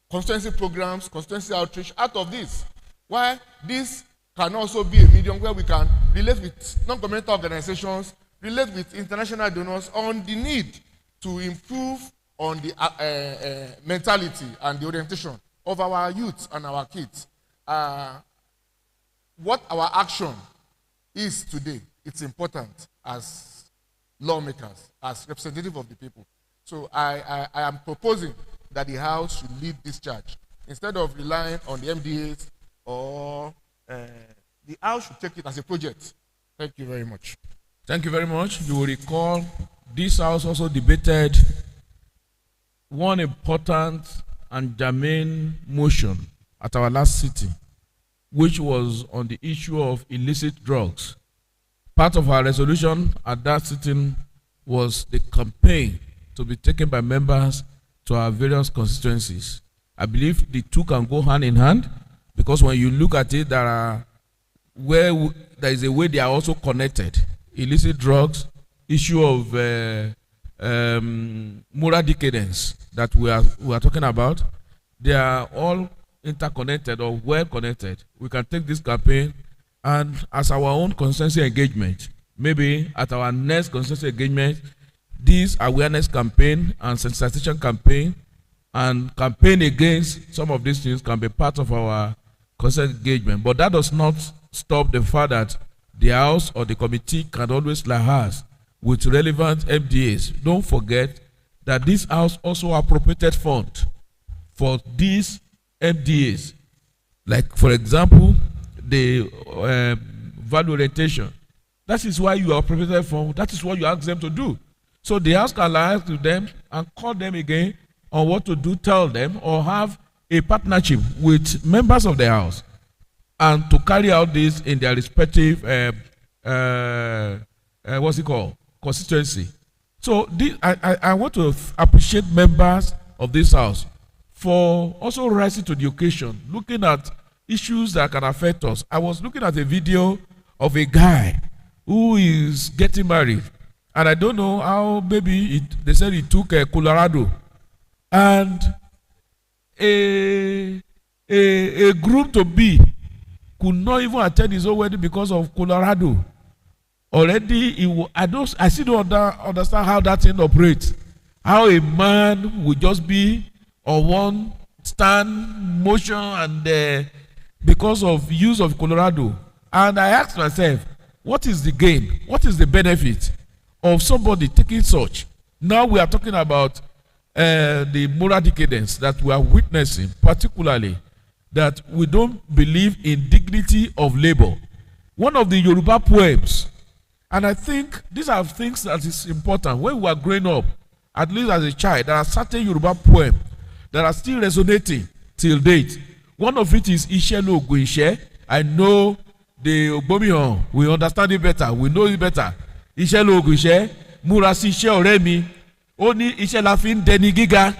constituency programs, constituency outreach out of this. Why this can also be a medium where we can relate with non-governmental organizations, relate with international donors on the need to improve on the mentality and the orientation of our youth and our kids. What our action is today, it's important as lawmakers, as representatives of the people. So I am proposing that the House should lead this charge instead of relying on the MDAs or the house should take it as a project. Thank you very much. Thank you very much. You will recall this house also debated one important and germane motion at our last sitting, which was on the issue of illicit drugs. Part of our resolution at that sitting was the campaign to be taken by members to our various constituencies. I believe the two can go hand in hand, because when you look at it, there is a way they are also connected. Illicit drugs, issue of moral decadence that we are talking about, they are all interconnected or well connected. We can take this campaign and as our own constituency engagement, maybe at our next constituency engagement, this awareness campaign and sensitization campaign and campaign against some of these things can be part of our constituency engagement. But that does not stop the fact that the House or the committee can always liaise with relevant MDAs. Don't forget that this House also appropriated funds for these MDAs. Like, for example, the value orientation. That is why you are appropriated for. That is what you ask them to do. So the House can liaise with them and call them again on what to do, tell them, or have a partnership with members of the House and to carry out this in their respective constituency. So I want to appreciate members of this House for also rising to the occasion, looking at issues that can affect us. I was looking at a video of a guy who is getting married, and I don't know how, maybe they said he took Colorado, and a group to be could not even attend his own wedding because of Colorado. Already, I still don't understand how that thing operates. How a man would just be on one stand motion and because of use of Colorado. And I asked myself, what is the gain? What is the benefit of somebody taking such? Now we are talking about the moral decadence that we are witnessing, particularly that we don't believe in dignity of labor. One of the Yoruba poems, and I think these are things that is important. When we are growing up, at least as a child, there are certain Yoruba poems that are still resonating till date. One of it is Ishelo Oguishe. I know the Ogbomihan, we understand it better, we know it better. Ishelo Oguishe, Murasi Ishe ọ̀rẹ́ mi, ó ní iṣẹ́ la fi ń dẹni gíga,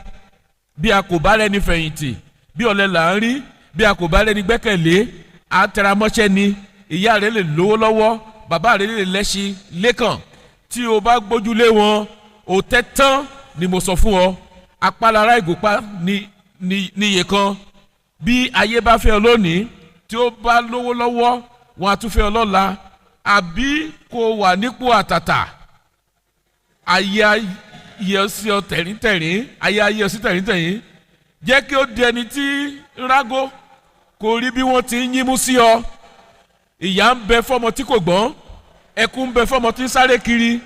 bí a kò bá rẹ́ni fẹ̀yìntì, bí ọ̀lẹ là ń rí, bí a kò bá rẹ́ni gbẹ́kẹ̀lé, à ń tẹra mọ́ṣẹ́ ni, ìyá rẹ̀ lè lówó lọ́wọ́, bàbá rẹ̀ lè lẹ́ṣin lẹ́kàn, tí o bá gbójúlé wọn, ò tẹ́ tán ni mo sọ fún ọ, apálára ìgòpá ní iye kan. Bí ayé bá fẹ́ ọ lónìí, tí ó bá lówó lọ́wọ́, wọn á tún fẹ́ ọ lọ́la, àbí kò wà nípò àtàtà, ayé ayé sí ọ tẹ̀ríntẹ̀rín, ayé ayé sí tẹ̀ríntẹ̀rín, jẹ́ kí ó di ẹni tí rágó kò rí bí wọ́n ti ń yínmú sí ọ. Ìyà ń bẹ fọ́mọ tí kò gbọ́n, ẹkún ń bẹ fọ́mọ tí ń sáré kiri.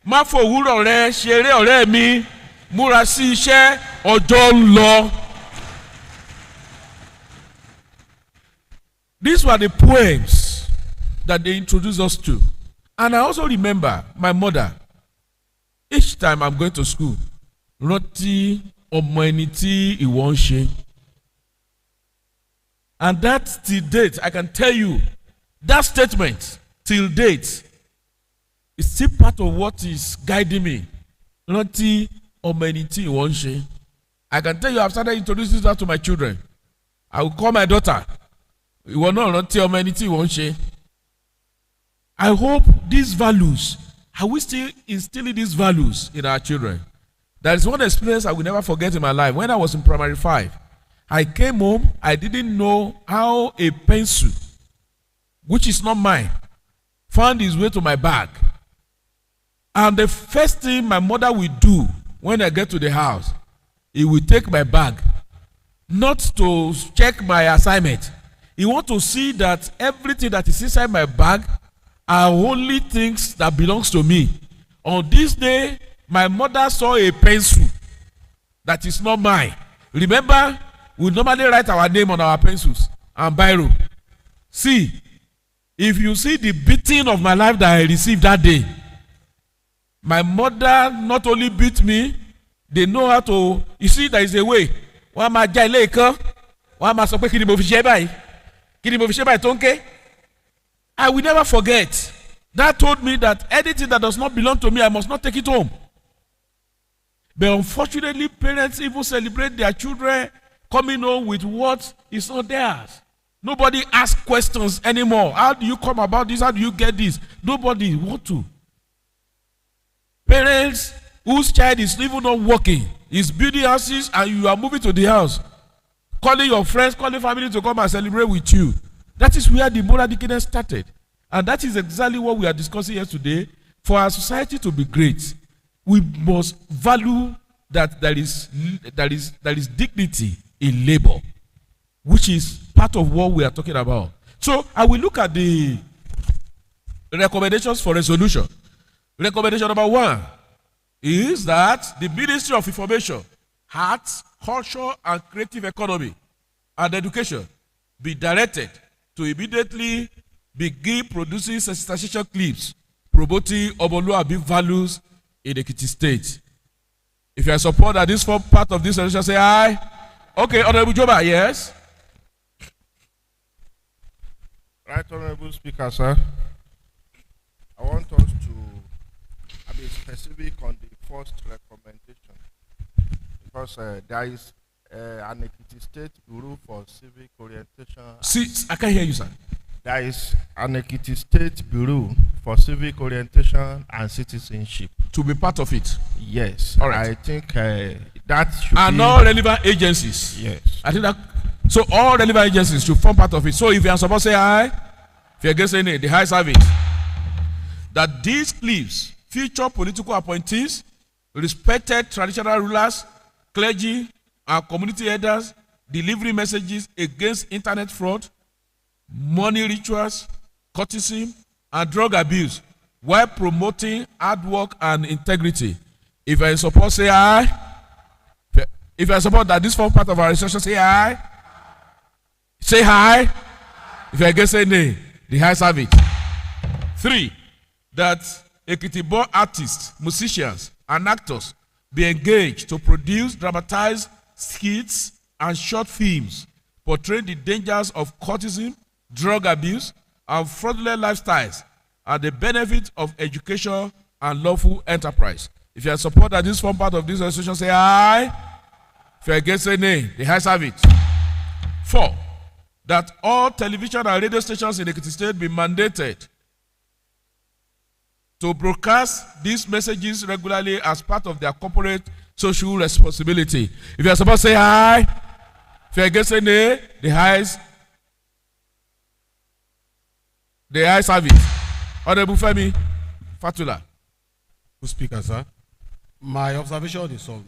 Má fòwúrọ̀ rẹ ṣeré ọ̀rẹ́ mi, múra sí iṣẹ́, ọjọ́ ń lọ. These were the poems that they introduced us to. And I also remember my mother, each time I'm going to school, rántí ọmọ ẹni tí ìwọ ń ṣe. And that till date, I can tell you, that statement till date is still part of what is guiding me. Rántí ọmọ ẹni tí ìwọ ń ṣe. I can tell you, I've started introducing that to my children. I will call my daughter. Ìwọ náà rántí ọmọ ẹni tí ìwọ ń ṣe. I hope these values, are we still instilling these values in our children? There is one experience I will never forget in my life. When I was in primary 5, I came home, I didn't know how a pencil, which is not mine, found its way to my bag. And the first thing my mother will do when I get to the house, he will take my bag, not to check my assignment. He wants to see that everything that is inside my bag are only things that belongs to me. On this day, my mother saw a pencil that is not mine. Remember, We normally write our name on our pencils and biro. See, if you see the beating of my life that I received that day, my mother not only beat me, they know how to. You see, there is a way. Wọ́n máa já ilé ìkan, wọ́n máa sọ pé kí ni mo fi ṣe báyìí, kí ni mo fi ṣe báyìí tó ń ké. I will never forget. That told me that anything that does not belong to me, I must not take it home. But unfortunately, parents even celebrate their children coming home with what is not theirs. Nobody asks questions anymore. How do you come about this? How do you get this? Nobody want to. Parents whose child is even not working, is building houses, and you are moving to the house, calling your friends, calling family to come and celebrate with you. That is where the moral decadence started. And that is exactly what we are discussing here today. For our society to be great, we must value that there is dignity in labor, which is part of what we are talking about. So I will look at the recommendations for resolution. Recommendation number 1 is that the Ministry of Information, Arts, Culture, and Creative Economy and Education be directed to immediately begin producing sensitization clips promoting Omoluabi values in Ekiti State. If you are support that this form part of this resolution, say aye. Okay, Honorable Joba, yes. Right, Honorable Speaker, sir. I want us to be specific on the first recommendation because there is an Ekiti State Bureau for Civic Orientation. I can't hear you, sir. There is an Ekiti State Bureau for Civic Orientation and Citizenship. To be part of it? Yes. All right. I think that should and be... all relevant agencies? Yes. I think that... So all relevant agencies should form part of it. So if you are supposed to say aye, if you are against any, the high service, that these clips feature political appointees, respected traditional rulers, clergy, and community elders delivering messages against internet fraud, money rituals, courtesy, and drug abuse while promoting hard work and integrity. If I support, say aye. If I support that this form part of our research, say aye. Say aye. If I against, say nay. The high service. 3. That Ekiti-born artists, musicians, and actors be engaged to produce dramatized skits and short films portraying the dangers of courtesy, drug abuse, and fraudulent lifestyles and the benefit of education and lawful enterprise. If you are support that this form part of this resolution, say aye. If you are against, say nay. The high service. 4. That all television and radio stations in Ekiti State be mandated to broadcast these messages regularly as part of their corporate social responsibility. If you are supposed to say aye, if you are against, say nay. The high service. Honorable Femi Fatula. Good speaker, sir. My observation is on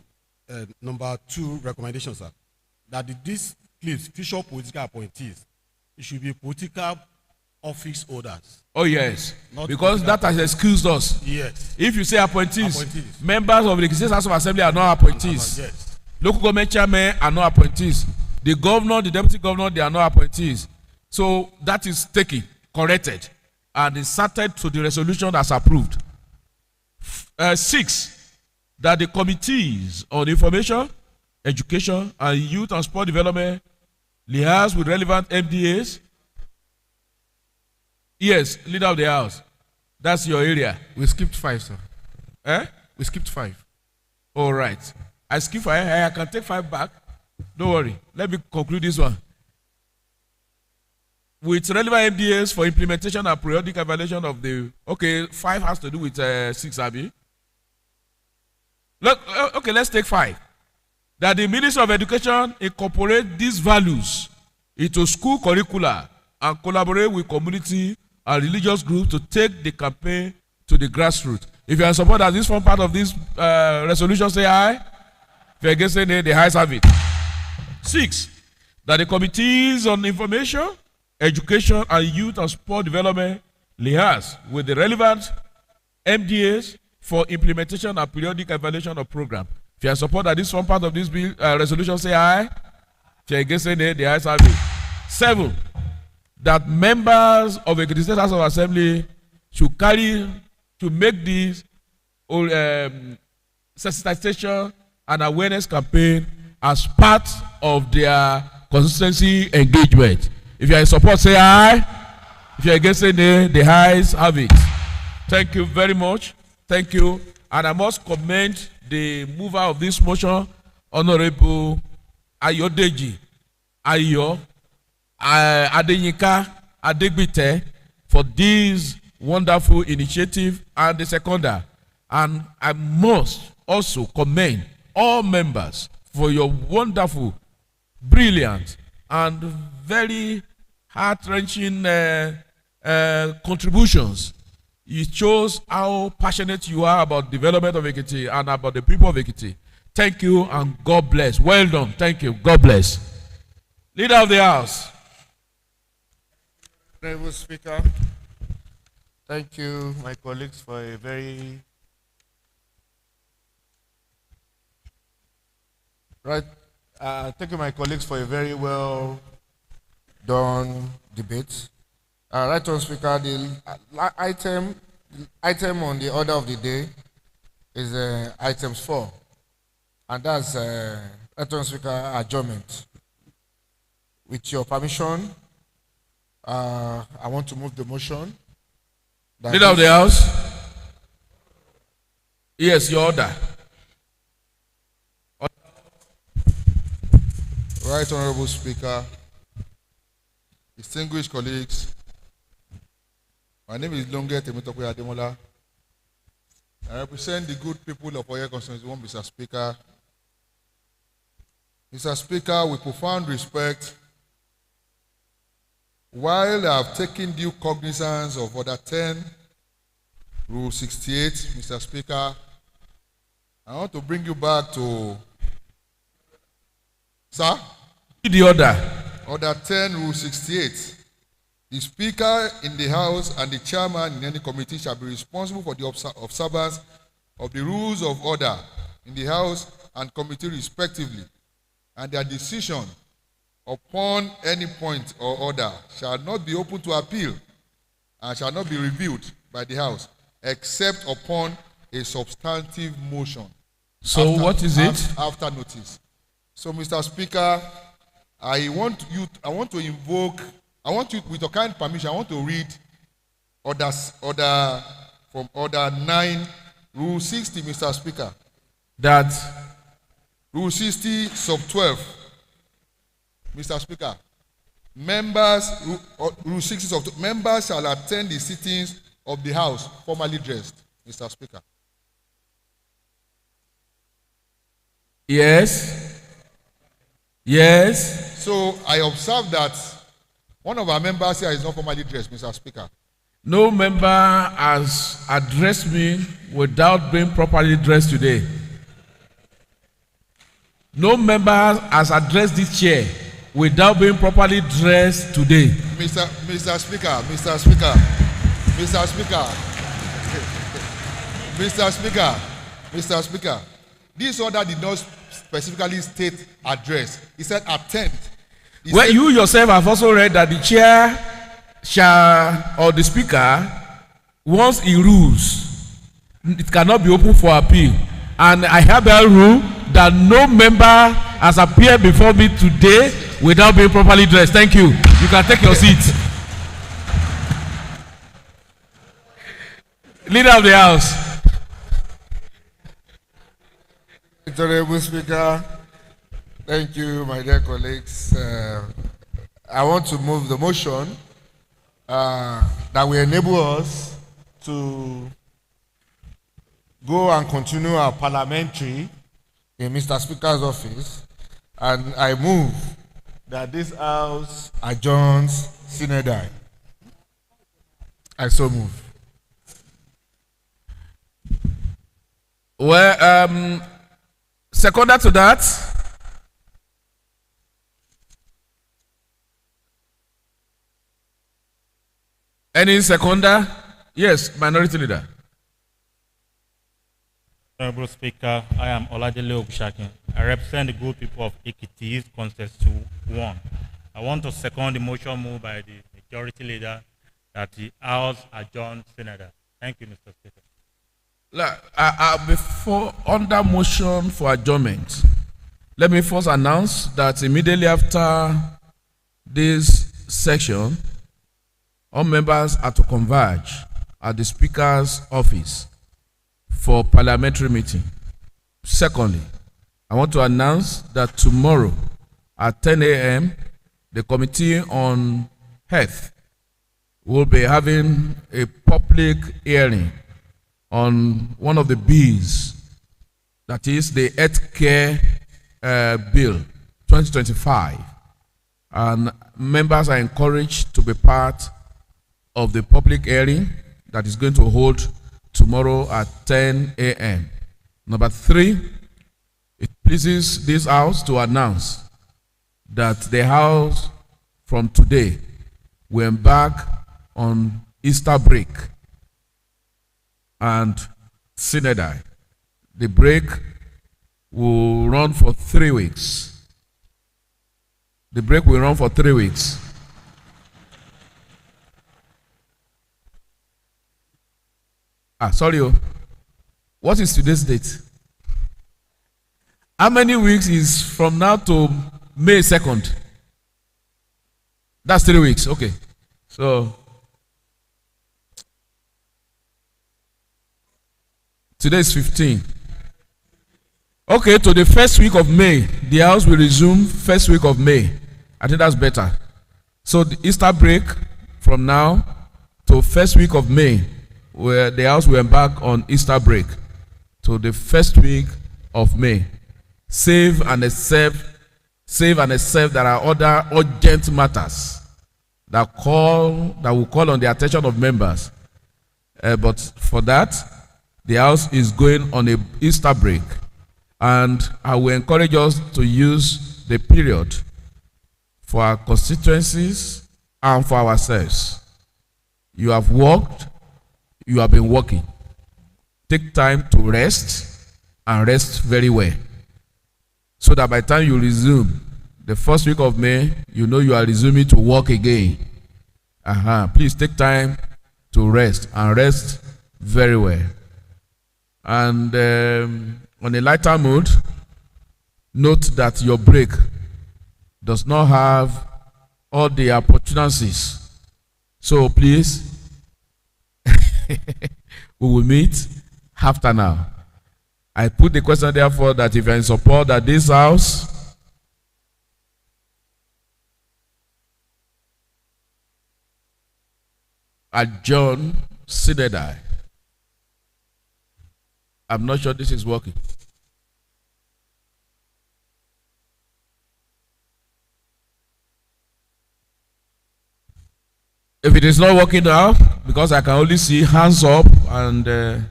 number 2 recommendation, sir. That these clips feature political appointees. It should be political office holders. Oh yes, because that has excused us. Yes. If you say appointees, members of the State House of Assembly are not appointees. Yes. Local government chairmen are not appointees. The governor, the deputy governor, they are not appointees. So that is taken, corrected, and inserted to the resolution as approved. 6. That the committees on information, education, and youth and sport development liaise with relevant MDAs. Yes, leader of the house. That's your area. We skipped 5, sir. Eh? We skipped 5. All right. I skip 5. I can take 5 back. Don't worry. Let me conclude this one. With relevant MDAs for implementation and periodic evaluation of the... Okay, 5 has to do with 6, Abi. Look, okay, let's take 5. That the Ministry of Education incorporate these values into school curricula and collaborate with community and religious groups to take the campaign to the grassroots. If you are support that this form part of this resolution, say aye. If you are against, say nay. The high service. 6. That the committees on information, education, and youth and sport development liaise with the relevant MDAs for implementation and periodic evaluation of program. If you are support that this form part of this bill, resolution, say aye. If If you're against any nay, the ayes have it. 7, that members of the State House of Assembly should make this sensitization and awareness campaign as part of their consistency engagement. If you are in support, say aye. If you are against, say nay. The ayes have it. Thank you very much. Thank you. And I must commend the mover of this motion, Honorable Ayodeji Ayo Adenyika Adegbite, for this wonderful initiative and the seconder. And I must also commend all members for your wonderful, brilliant, and very heart-wrenching contributions. It shows how passionate you are about development of Ekiti and about the people of Ekiti. Thank you and God bless. Well done. Thank you. God bless. Leader of the House. Honorable Speaker, thank you, my colleagues, for a very well done debate. Right on, Speaker. The item on the order of the day is items 4, and that's right on, Speaker, adjournment. With your permission, I want to move the motion. Leader of the House. Yes, your order. Right Honorable Speaker, distinguished colleagues, my name is Longe Temitope Ademola. I represent the good people of Oyo Constituency 1, Mr. Speaker. Mr. Speaker, with profound respect, while I have taken due cognizance of Order 10, Rule 68, Mr. Speaker, I want to bring you back to, sir? The order. Order 10, Rule 68. The Speaker in the House and the Chairman in any committee shall be responsible for the observance of the rules of order in the House and committee respectively, and their decision upon any point or order shall not be open to appeal and shall not be reviewed by the House except upon a substantive motion. So what is it? After notice. So, Mr. Speaker, I want you, with your kind permission, I want to read order from Order 9, Rule 60, Mr. Speaker. That Rule 60, sub 12. Mr. Speaker, Rule 60, sub 12, members shall attend the sittings of the House formally dressed, Mr. Speaker. Yes. Yes. So I observe that one of our members here is not formally dressed, Mr. Speaker. No member has addressed me without being properly dressed today. No member has addressed this chair without being properly dressed today. Mr. Speaker, this order did not specifically state address. He said attend. Well, you yourself have also read that the chair or the speaker, once he rules, it cannot be open for appeal. And I have a rule that no member has appeared before me today without being properly dressed. Thank you. You can take your seat. Leader of the House. Honorable Speaker, thank you, my dear colleagues. I want to move the motion that will enable us to go and continue our parliamentary in Mr. Speaker's office, and I move that this House adjourns sine die. I so move. Well, seconder to that. Any seconder? Yes, Minority Leader. Honorable Speaker, I am Oladele Ogushakin. I represent the good people of Ekiti Constituency 1. I want to second the motion moved by the majority leader that the House adjourn Senator. Thank you, Mr. Speaker. Before under motion for adjournment, let me first announce that immediately after this section, all members are to converge at the Speaker's office for parliamentary meeting. Secondly, I want to announce that tomorrow at 10 a.m., the Committee on Health will be having a public hearing on one of the bills, that is the Health Care Bill 2025. And members are encouraged to be part of the public hearing that is going to hold tomorrow at 10 a.m. Number 3, it pleases this House to announce that the House from today will embark on Easter break and Synodai. The break will run for 3 weeks. The break will run for 3 weeks. Sorry. What is today's date? How many weeks is from now to May 2nd? That's 3 weeks. Okay. So, today is 15. Okay, to the first week of May. The House will resume first week of May. I think that's better. So, the Easter break from now to first week of May, where the House will embark on Easter break to the first week of May. Save and accept there are other urgent matters that will call on the attention of members. But for that, the House is going on a Easter break, and I will encourage us to use the period for our constituencies and for ourselves. You have worked, you have been working. Take time to rest, and rest very well, so that by the time you resume the first week of May, you know you are resuming to work again. Please take time to rest, and rest very well. And on a lighter mood, note that your break does not have all the opportunities. So please, we will meet after now. I put the question therefore that if you are in support that this House adjourn Synodai. I'm not sure this is working. If it is not working now, because I can only see hands up and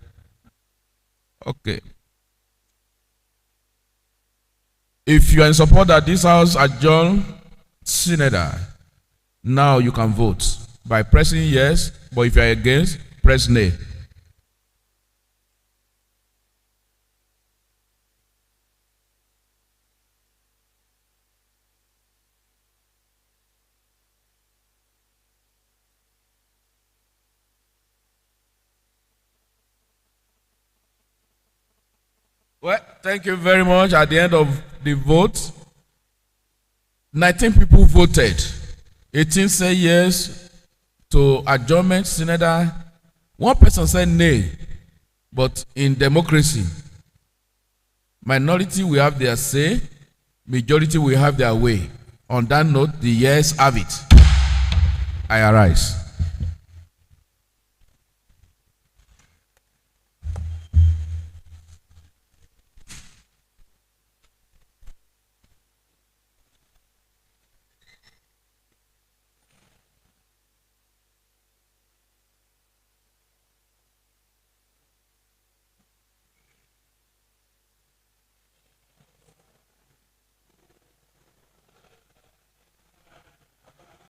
okay. If you are in support that this House adjourn Synodai, now you can vote by pressing yes, but if you are against, press nay. Well, thank you very much. At the end of the vote, 19 people voted. 18 said yes to adjournment Synodai. One person said nay. But in democracy, minority will have their say, majority will have their way. On that note, the yes have it. I arise.